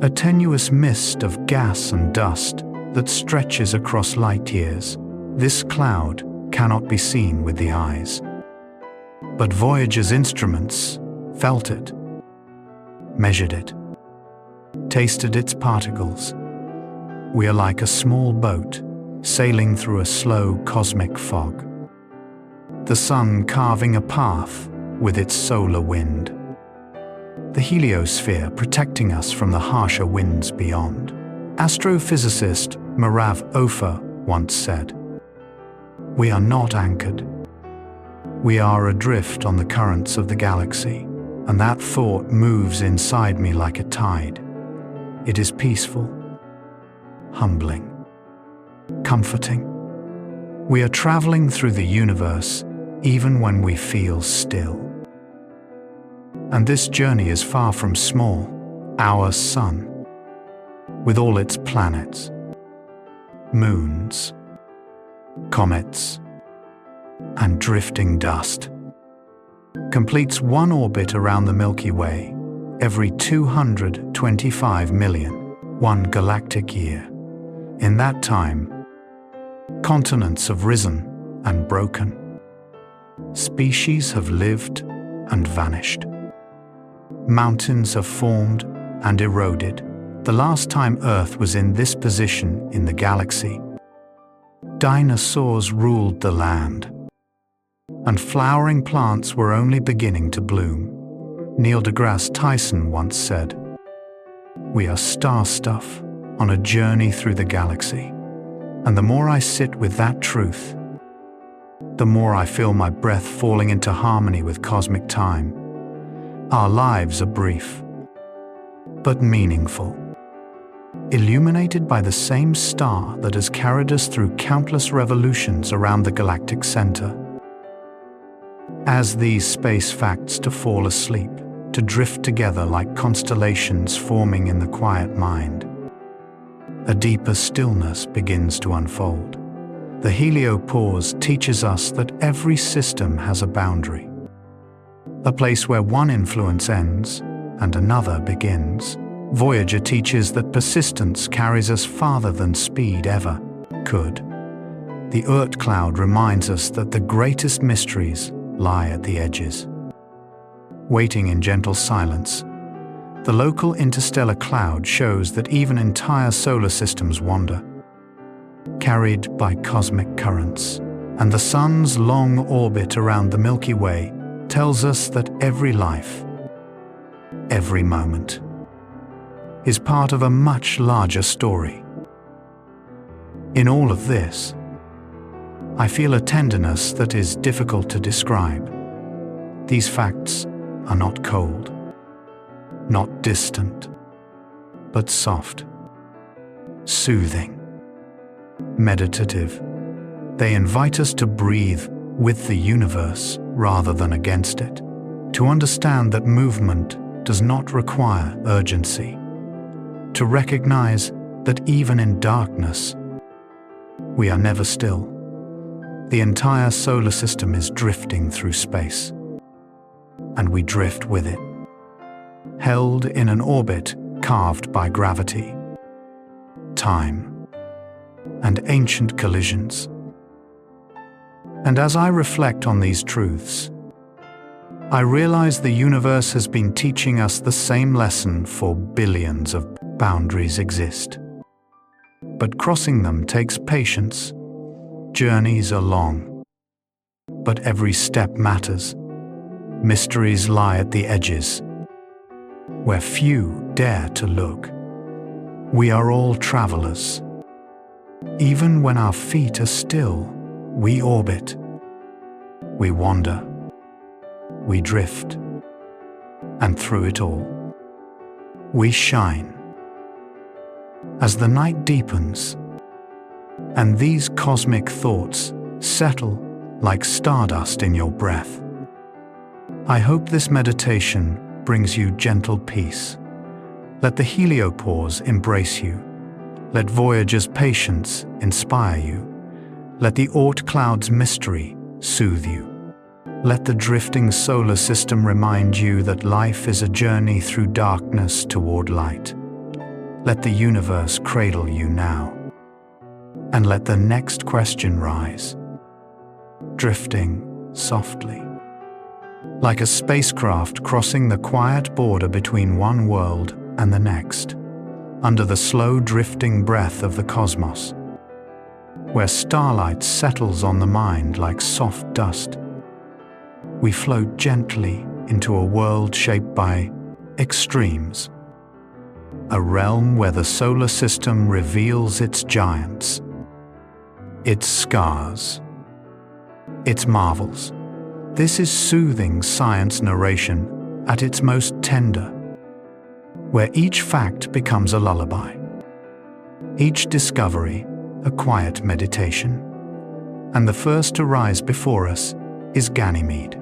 a tenuous mist of gas and dust that stretches across light years. This cloud cannot be seen with the eyes, but Voyager's instruments felt it, measured it, tasted its particles. We are like a small boat sailing through a slow cosmic fog, the sun carving a path with its solar wind, the heliosphere protecting us from the harsher winds beyond. Astrophysicist Merav Ofer once said, "We are not anchored. We are adrift on the currents of the galaxy," and that thought moves inside me like a tide. It is peaceful, humbling, comforting. We are traveling through the universe even when we feel still. And this journey is far from small. Our sun, with all its planets, moons, comets, and drifting dust, completes one orbit around the Milky Way every 225 million, one galactic year. In that time, continents have risen and broken. Species have lived and vanished. Mountains have formed and eroded. The last time Earth was in this position in the galaxy, dinosaurs ruled the land, and flowering plants were only beginning to bloom. Neil deGrasse Tyson once said, "We are star stuff on a journey through the galaxy." And the more I sit with that truth, the more I feel my breath falling into harmony with cosmic time. Our lives are brief, but meaningful, illuminated by the same star that has carried us through countless revolutions around the galactic center. As these space facts to fall asleep, to drift together like constellations forming in the quiet mind, a deeper stillness begins to unfold. The heliopause teaches us that every system has a boundary, a place where one influence ends and another begins. Voyager teaches that persistence carries us farther than speed ever could. The Oort cloud reminds us that the greatest mysteries lie at the edges. Waiting in gentle silence, the local interstellar cloud shows that even entire solar systems wander, carried by cosmic currents. And the Sun's long orbit around the Milky Way tells us that every life, every moment, is part of a much larger story. In all of this, I feel a tenderness that is difficult to describe. These facts are not cold, not distant, but soft, soothing, meditative. They invite us to breathe with the universe rather than against it, to understand that movement does not require urgency, to recognize that even in darkness, we are never still. The entire solar system is drifting through space, and we drift with it, held in an orbit carved by gravity, time, and ancient collisions. And as I reflect on these truths, I realize the universe has been teaching us the same lesson for billions of boundaries exist. But crossing them takes patience. Journeys are long, but every step matters. Mysteries lie at the edges, where few dare to look. We are all travelers. Even when our feet are still, we orbit, we wander, we drift, and through it all, we shine. As the night deepens, and these cosmic thoughts settle like stardust in your breath, I hope this meditation brings you gentle peace. Let the heliopause embrace you. Let Voyager's patience inspire you. Let the Oort cloud's mystery soothe you. Let the drifting solar system remind you that life is a journey through darkness toward light. Let the universe cradle you now. And let the next question rise, drifting softly, like a spacecraft crossing the quiet border between one world and the next, under the slow drifting breath of the cosmos, where starlight settles on the mind like soft dust. We float gently into a world shaped by extremes, a realm where the solar system reveals its giants, its scars, its marvels. This is soothing science narration at its most tender, where each fact becomes a lullaby, each discovery a quiet meditation. And the first to rise before us is Ganymede,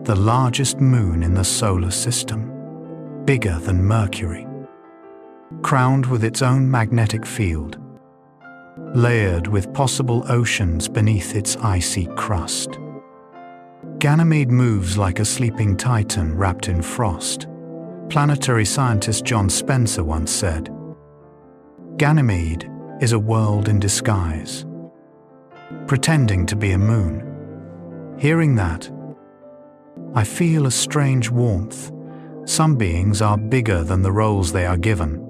the largest moon in the solar system, bigger than Mercury, crowned with its own magnetic field, layered with possible oceans beneath its icy crust. Ganymede moves like a sleeping titan wrapped in frost. Planetary scientist John Spencer once said, "Ganymede is a world in disguise, pretending to be a moon." Hearing that, I feel a strange warmth. Some beings are bigger than the roles they are given.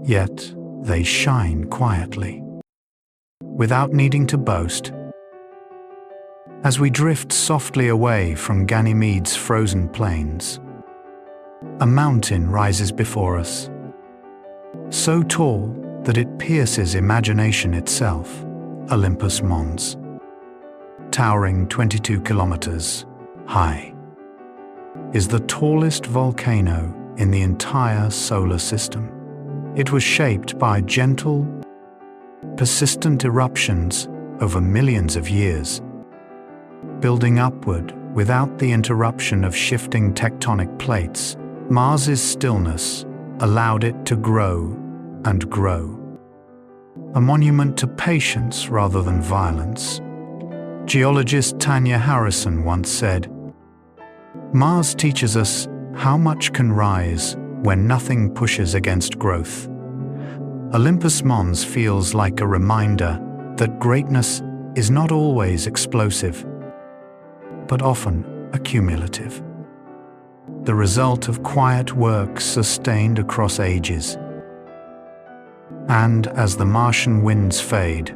Yet they shine quietly, without needing to boast. As we drift softly away from Ganymede's frozen plains, a mountain rises before us, so tall that it pierces imagination itself. Olympus Mons, towering 22 kilometers high, is the tallest volcano in the entire solar system. It was shaped by gentle, persistent eruptions over millions of years, building upward without the interruption of shifting tectonic plates. Mars's stillness allowed it to grow and grow, a monument to patience rather than violence. Geologist Tanya Harrison once said, "Mars teaches us how much can rise when nothing pushes against growth." Olympus Mons feels like a reminder that greatness is not always explosive, but often accumulative, the result of quiet work sustained across ages. And as the Martian winds fade,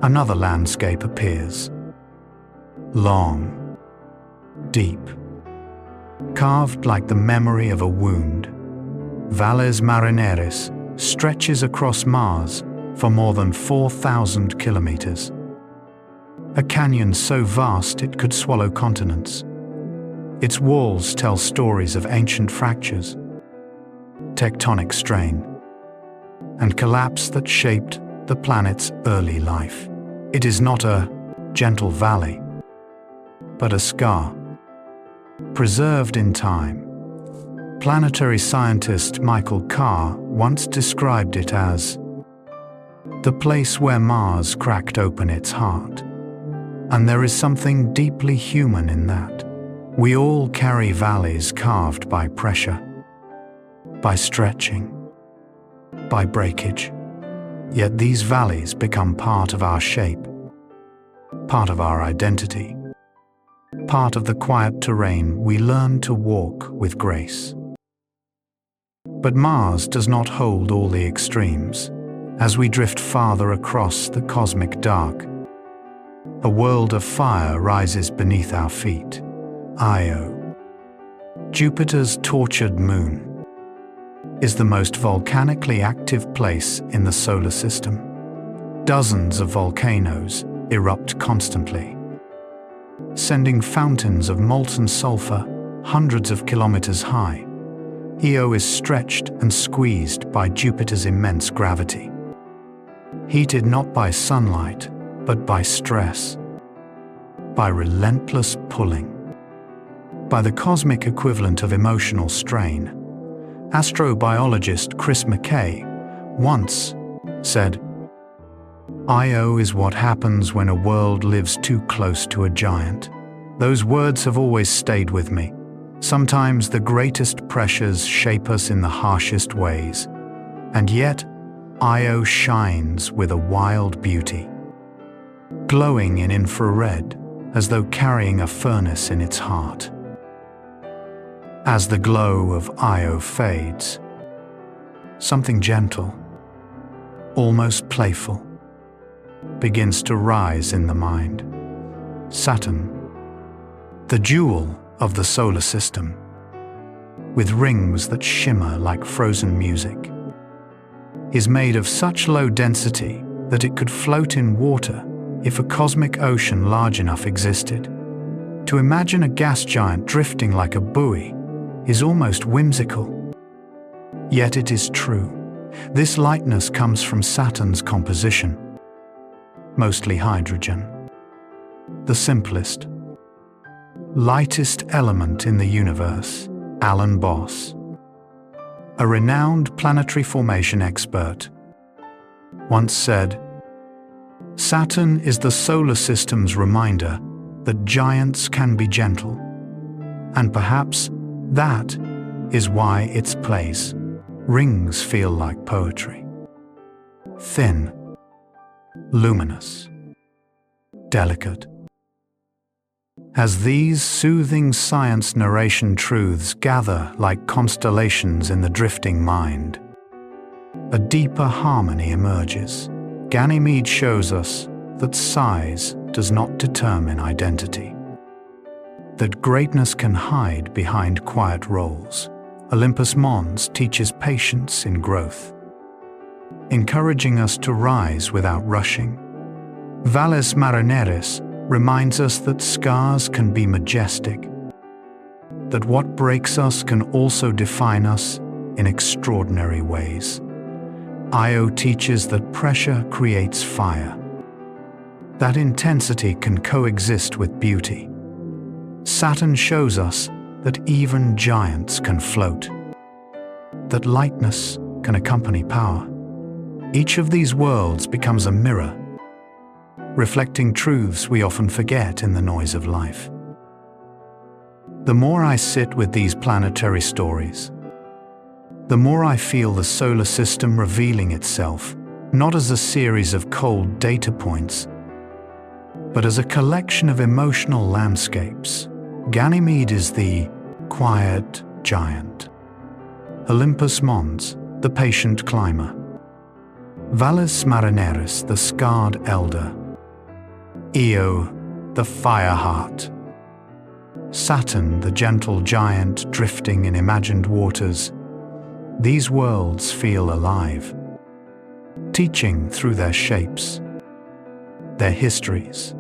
another landscape appears. Long, deep, carved like the memory of a wound, Valles Marineris stretches across Mars for more than 4,000 kilometers. A canyon so vast it could swallow continents. Its walls tell stories of ancient fractures, tectonic strain, and collapse that shaped the planet's early life. It is not a gentle valley, but a scar, preserved in time. Planetary scientist Michael Carr once described it as the place where Mars cracked open its heart. And there is something deeply human in that. We all carry valleys carved by pressure, by stretching, by breakage. Yet these valleys become part of our shape, part of our identity, part of the quiet terrain we learn to walk with grace. But Mars does not hold all the extremes. As we drift farther across the cosmic dark, a world of fire rises beneath our feet. Io, Jupiter's tortured moon, is the most volcanically active place in the solar system. Dozens of volcanoes erupt constantly, sending fountains of molten sulfur hundreds of kilometers high. Io is stretched and squeezed by Jupiter's immense gravity, heated not by sunlight, but by stress, by relentless pulling, by the cosmic equivalent of emotional strain. Astrobiologist Chris McKay once said, "Io is what happens when a world lives too close to a giant." Those words have always stayed with me. Sometimes the greatest pressures shape us in the harshest ways, and yet Io shines with a wild beauty, glowing in infrared as though carrying a furnace in its heart. As the glow of Io fades, something gentle, almost playful, begins to rise in the mind. Saturn, the jewel of the solar system, with rings that shimmer like frozen music, is made of such low density that it could float in water if a cosmic ocean large enough existed. To imagine a gas giant drifting like a buoy is almost whimsical. Yet it is true. This lightness comes from Saturn's composition, mostly hydrogen, the simplest, lightest element in the universe. Alan Boss, a renowned planetary formation expert, once said, "Saturn is the solar system's reminder that giants can be gentle, and perhaps that is why its place rings feel like poetry. Thin, luminous, delicate." As these soothing science narration truths gather like constellations in the drifting mind, a deeper harmony emerges. Ganymede shows us that size does not determine identity, that greatness can hide behind quiet roles. Olympus Mons teaches patience in growth, encouraging us to rise without rushing. Valles Marineris reminds us that scars can be majestic, that what breaks us can also define us in extraordinary ways. Io teaches that pressure creates fire, that intensity can coexist with beauty. Saturn shows us that even giants can float, that lightness can accompany power. Each of these worlds becomes a mirror, reflecting truths we often forget in the noise of life. The more I sit with these planetary stories, the more I feel the solar system revealing itself, not as a series of cold data points, but as a collection of emotional landscapes. Ganymede is the quiet giant, Olympus Mons, the patient climber, Valles Marineris, the scarred elder, Io, the fire heart, Saturn, the gentle giant drifting in imagined waters. These worlds feel alive, teaching through their shapes, their histories,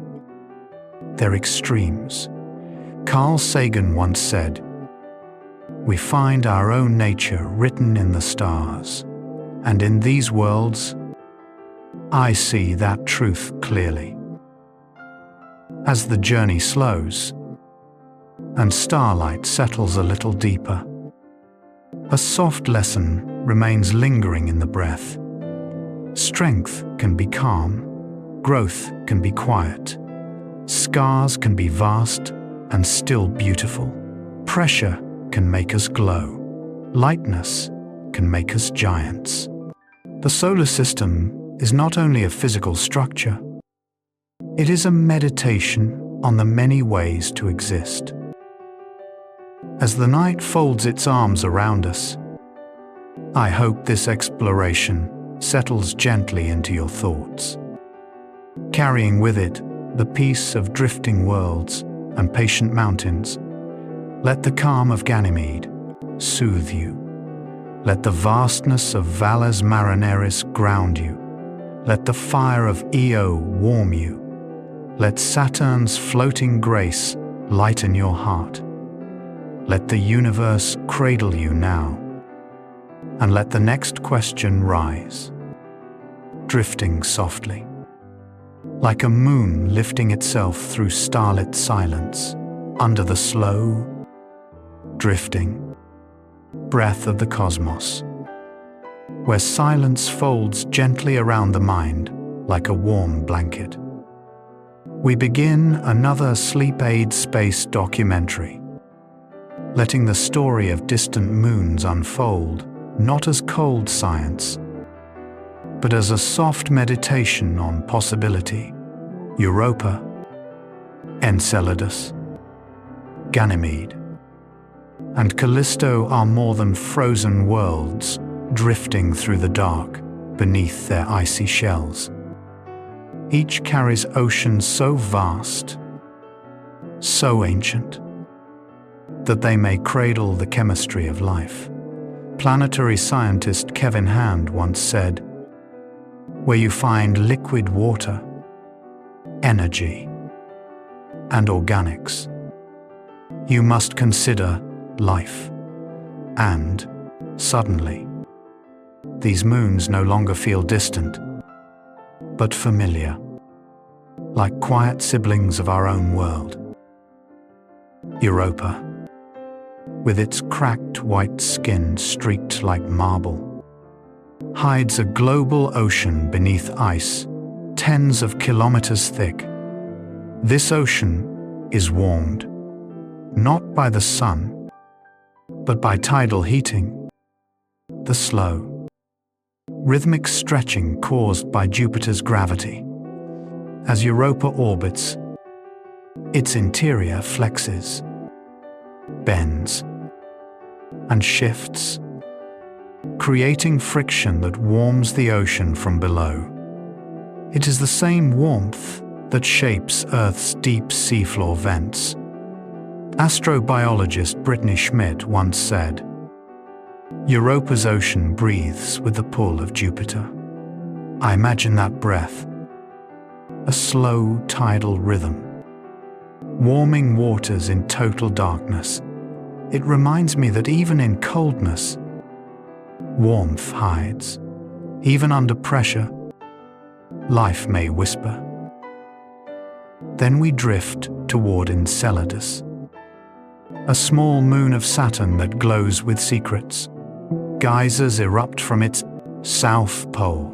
their extremes. Carl Sagan once said, "We find our own nature written in the stars, and in these worlds, I see that truth clearly." As the journey slows, and starlight settles a little deeper, a soft lesson remains lingering in the breath. Strength can be calm, growth can be quiet, scars can be vast and still beautiful. Pressure can make us glow, lightness can make us giants. The solar system is not only a physical structure, it is a meditation on the many ways to exist. As the night folds its arms around us, I hope this exploration settles gently into your thoughts, carrying with it the peace of drifting worlds and patient mountains. Let the calm of Ganymede soothe you. Let the vastness of Valles Marineris ground you. Let the fire of Io warm you. Let Saturn's floating grace lighten your heart. Let the universe cradle you now, and let the next question rise, drifting softly, like a moon lifting itself through starlit silence, under the slow, drifting breath of the cosmos, where silence folds gently around the mind like a warm blanket. We begin another Sleep Aid Space documentary, letting the story of distant moons unfold, not as cold science, but as a soft meditation on possibility. Europa, Enceladus, Ganymede, and Callisto are more than frozen worlds drifting through the dark beneath their icy shells. Each carries oceans so vast, so ancient, that they may cradle the chemistry of life. Planetary scientist Kevin Hand once said, "Where you find liquid water, energy, and organics, you must consider life." And, suddenly, these moons no longer feel distant, but familiar, like quiet siblings of our own world. Europa, with its cracked white skin streaked like marble, hides a global ocean beneath ice, tens of kilometers thick. This ocean is warmed, not by the sun, but by tidal heating, the slow, rhythmic stretching caused by Jupiter's gravity. As Europa orbits, its interior flexes, bends, and shifts, creating friction that warms the ocean from below. It is the same warmth that shapes Earth's deep seafloor vents. Astrobiologist Brittany Schmidt once said, "Europa's ocean breathes with the pull of Jupiter." I imagine that breath, a slow tidal rhythm, warming waters in total darkness. It reminds me that even in coldness, warmth hides. Even under pressure, life may whisper. Then we drift toward Enceladus, a small moon of Saturn that glows with secrets. Geysers erupt from its south pole,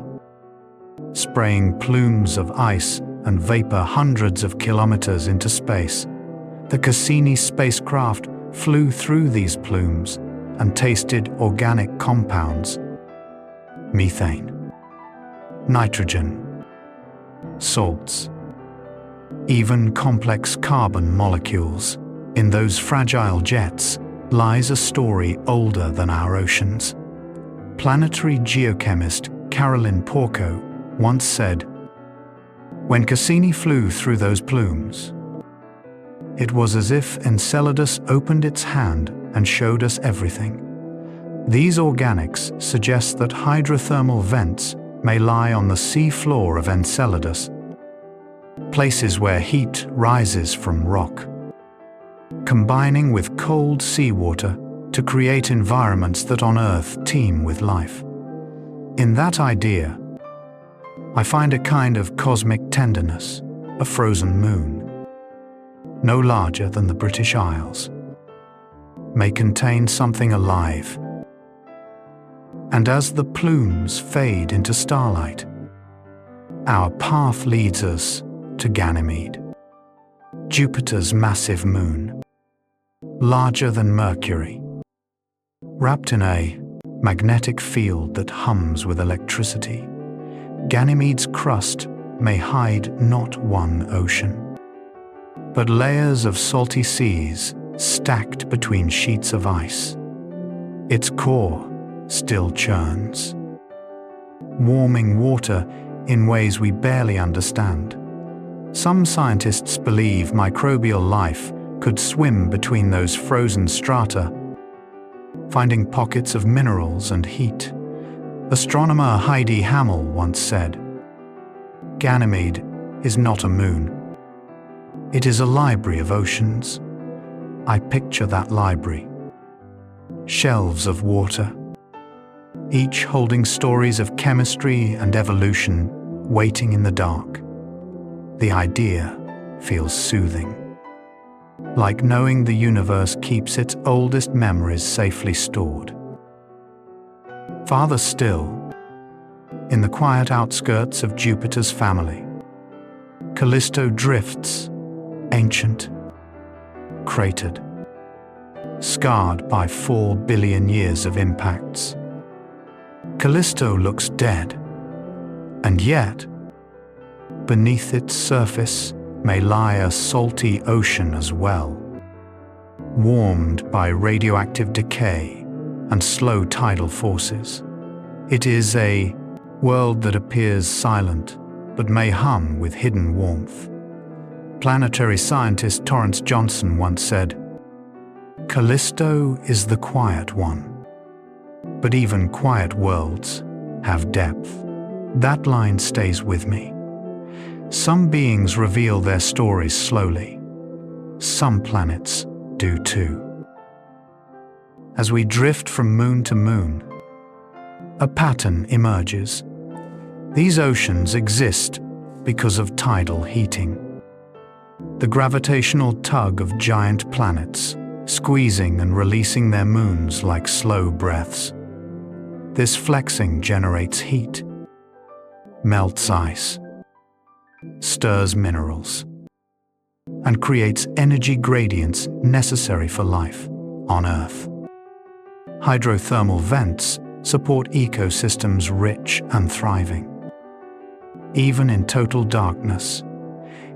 spraying plumes of ice and vapor hundreds of kilometers into space. The Cassini spacecraft flew through these plumes and tasted organic compounds: methane, nitrogen, salts, even complex carbon molecules. In those fragile jets lies a story older than our oceans. Planetary geochemist Carolyn Porco once said, "When Cassini flew through those plumes, it was as if Enceladus opened its hand and showed us everything." These organics suggest that hydrothermal vents may lie on the sea floor of Enceladus, places where heat rises from rock, combining with cold seawater to create environments that on Earth teem with life. In that idea, I find a kind of cosmic tenderness. A frozen moon, no larger than the British Isles, may contain something alive. And as the plumes fade into starlight, our path leads us to Ganymede, Jupiter's massive moon, larger than Mercury, wrapped in a magnetic field that hums with electricity. Ganymede's crust may hide not one ocean, but layers of salty seas stacked between sheets of ice. Its core still churns, warming water in ways we barely understand. Some scientists believe microbial life could swim between those frozen strata, finding pockets of minerals and heat. Astronomer Heidi Hammel once said, "Ganymede is not a moon. It is a library of oceans." I picture that library. Shelves of water, each holding stories of chemistry and evolution waiting in the dark. The idea feels soothing, like knowing the universe keeps its oldest memories safely stored. Farther still, in the quiet outskirts of Jupiter's family, Callisto drifts, ancient, cratered, scarred by 4 billion years of impacts. Callisto looks dead, and yet, beneath its surface may lie a salty ocean as well, warmed by radioactive decay and slow tidal forces. It is a world that appears silent, but may hum with hidden warmth. Planetary scientist Torrance Johnson once said, "Callisto is the quiet one, but even quiet worlds have depth." That line stays with me. Some beings reveal their stories slowly. Some planets do too. As we drift from moon to moon, a pattern emerges. These oceans exist because of tidal heating. The gravitational tug of giant planets, squeezing and releasing their moons like slow breaths. This flexing generates heat, melts ice, stirs minerals, and creates energy gradients necessary for life on Earth. Hydrothermal vents support ecosystems rich and thriving. Even in total darkness,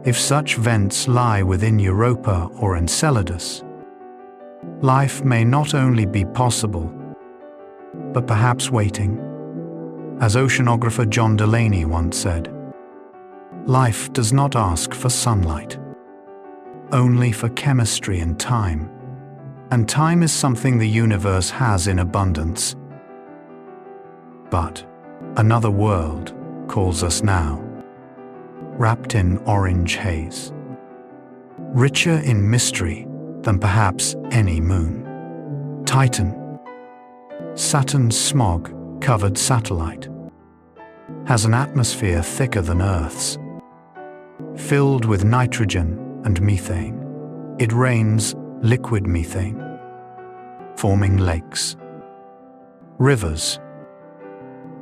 if such vents lie within Europa or Enceladus, life may not only be possible, but perhaps waiting. As oceanographer John Delaney once said, life does not ask for sunlight, only for chemistry and time. And time is something the universe has in abundance. But another world calls us now, wrapped in orange haze, richer in mystery than perhaps any moon. Titan, Saturn's smog-covered satellite, has an atmosphere thicker than Earth's, filled with nitrogen and methane. It rains liquid methane, forming lakes, rivers,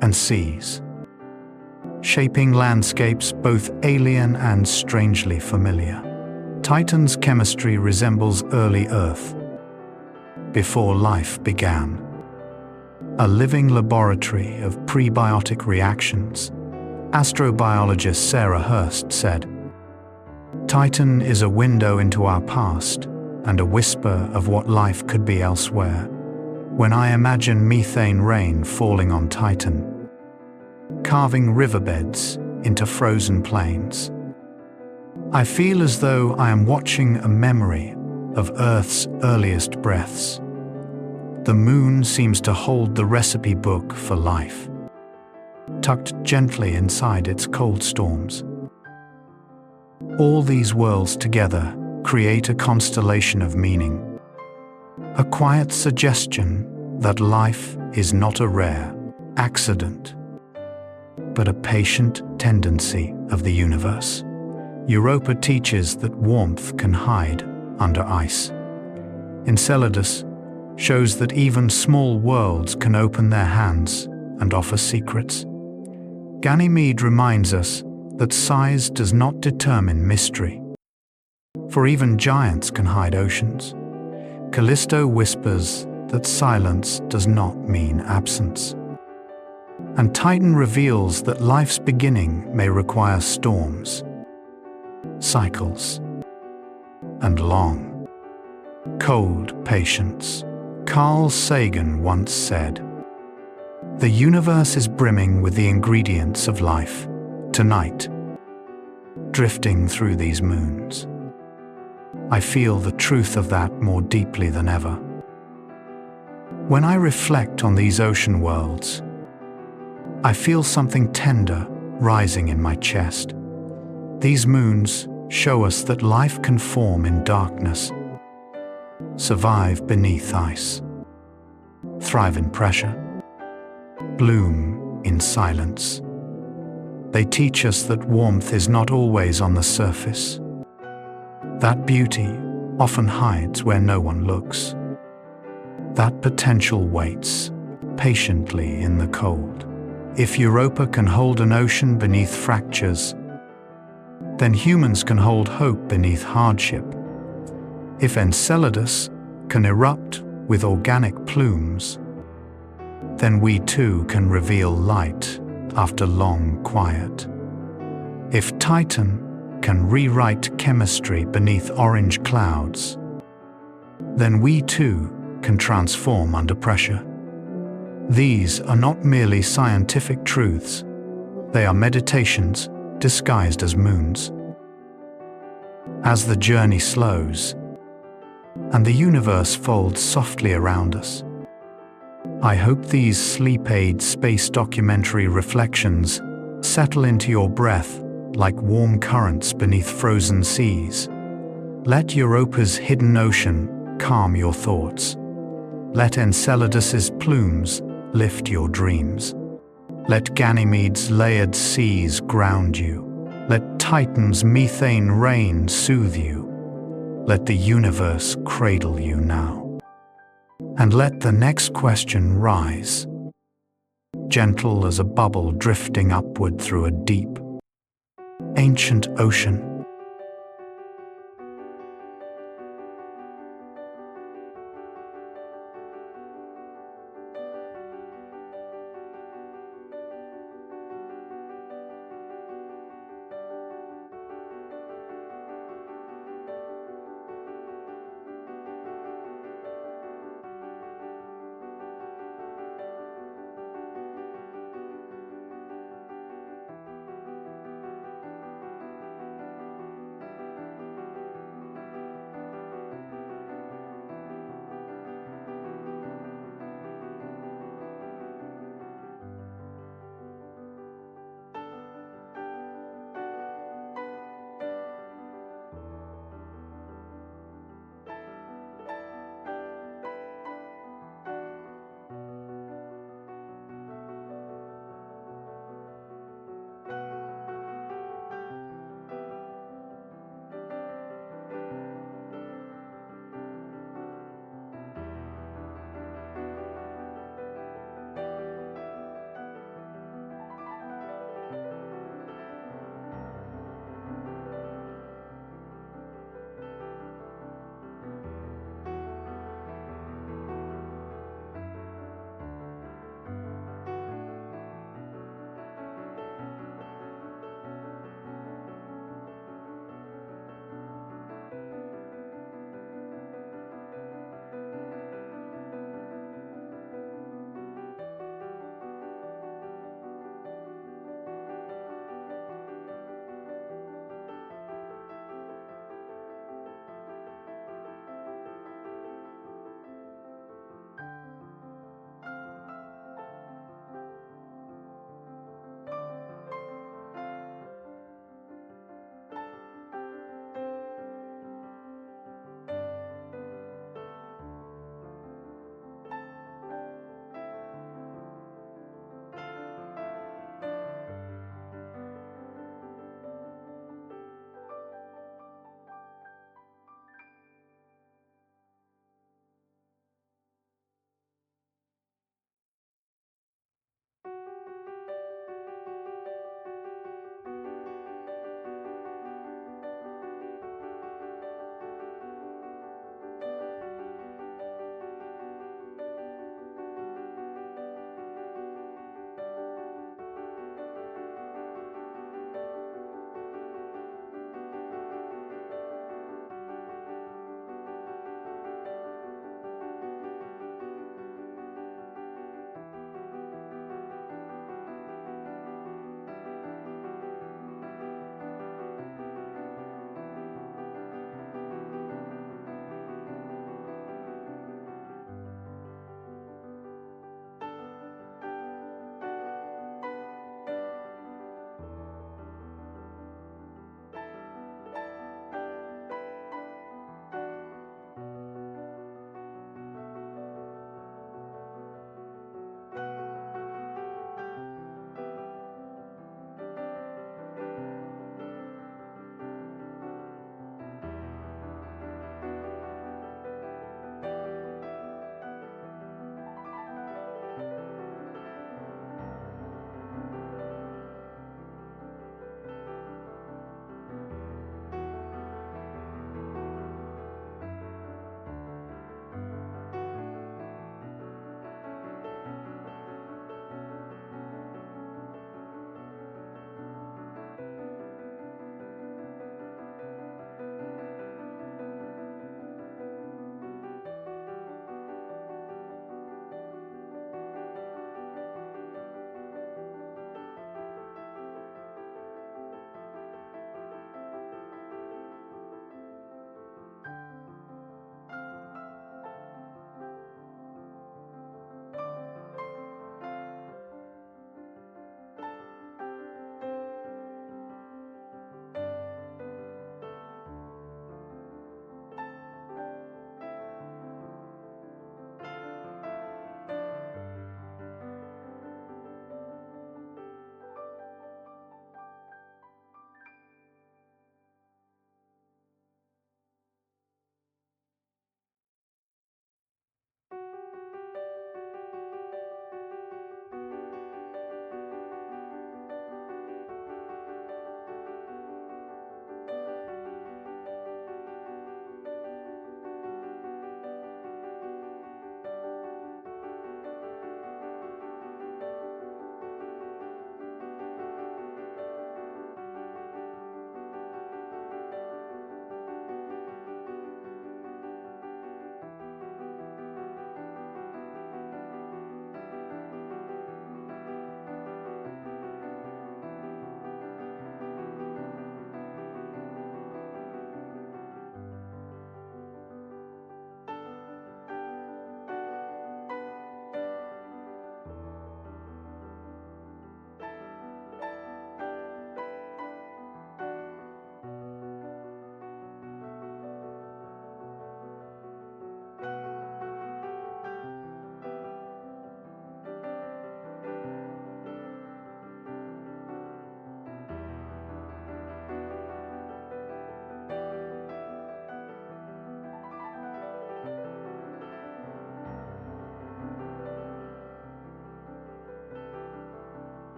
and seas, shaping landscapes both alien and strangely familiar. Titan's chemistry resembles early Earth, before life began. A living laboratory of prebiotic reactions. Astrobiologist Sarah Hurst said, Titan is a window into our past and a whisper of what life could be elsewhere. When I imagine methane rain falling on Titan, carving riverbeds into frozen plains, I feel as though I am watching a memory of Earth's earliest breaths. The moon seems to hold the recipe book for life, tucked gently inside its cold storms. All these worlds together create a constellation of meaning, a quiet suggestion that life is not a rare accident, but a patient tendency of the universe. Europa teaches that warmth can hide under ice. Enceladus shows that even small worlds can open their hands and offer secrets. Ganymede reminds us that size does not determine mystery, for even giants can hide oceans. Callisto whispers that silence does not mean absence. And Titan reveals that life's beginning may require storms, cycles, and long, cold patience. Carl Sagan once said, "The universe is brimming with the ingredients of life, tonight, drifting through these moons." I feel the truth of that more deeply than ever. When I reflect on these ocean worlds, I feel something tender rising in my chest. These moons show us that life can form in darkness, survive beneath ice, thrive in pressure, bloom in silence. They teach us that warmth is not always on the surface. That beauty often hides where no one looks. That potential waits patiently in the cold. If Europa can hold an ocean beneath fractures, then humans can hold hope beneath hardship. If Enceladus can erupt with organic plumes, then we too can reveal light after long quiet. If Titan can rewrite chemistry beneath orange clouds, then we too can transform under pressure. These are not merely scientific truths, they are meditations disguised as moons. As the journey slows, and the universe folds softly around us, I hope these sleep aid space documentary reflections settle into your breath like warm currents beneath frozen seas. Let Europa's hidden ocean calm your thoughts. Let Enceladus's plumes lift your dreams. Let Ganymede's layered seas ground you. Let Titan's methane rain soothe you. Let the universe cradle you now. And let the next question rise, gentle as a bubble drifting upward through a deep, ancient ocean.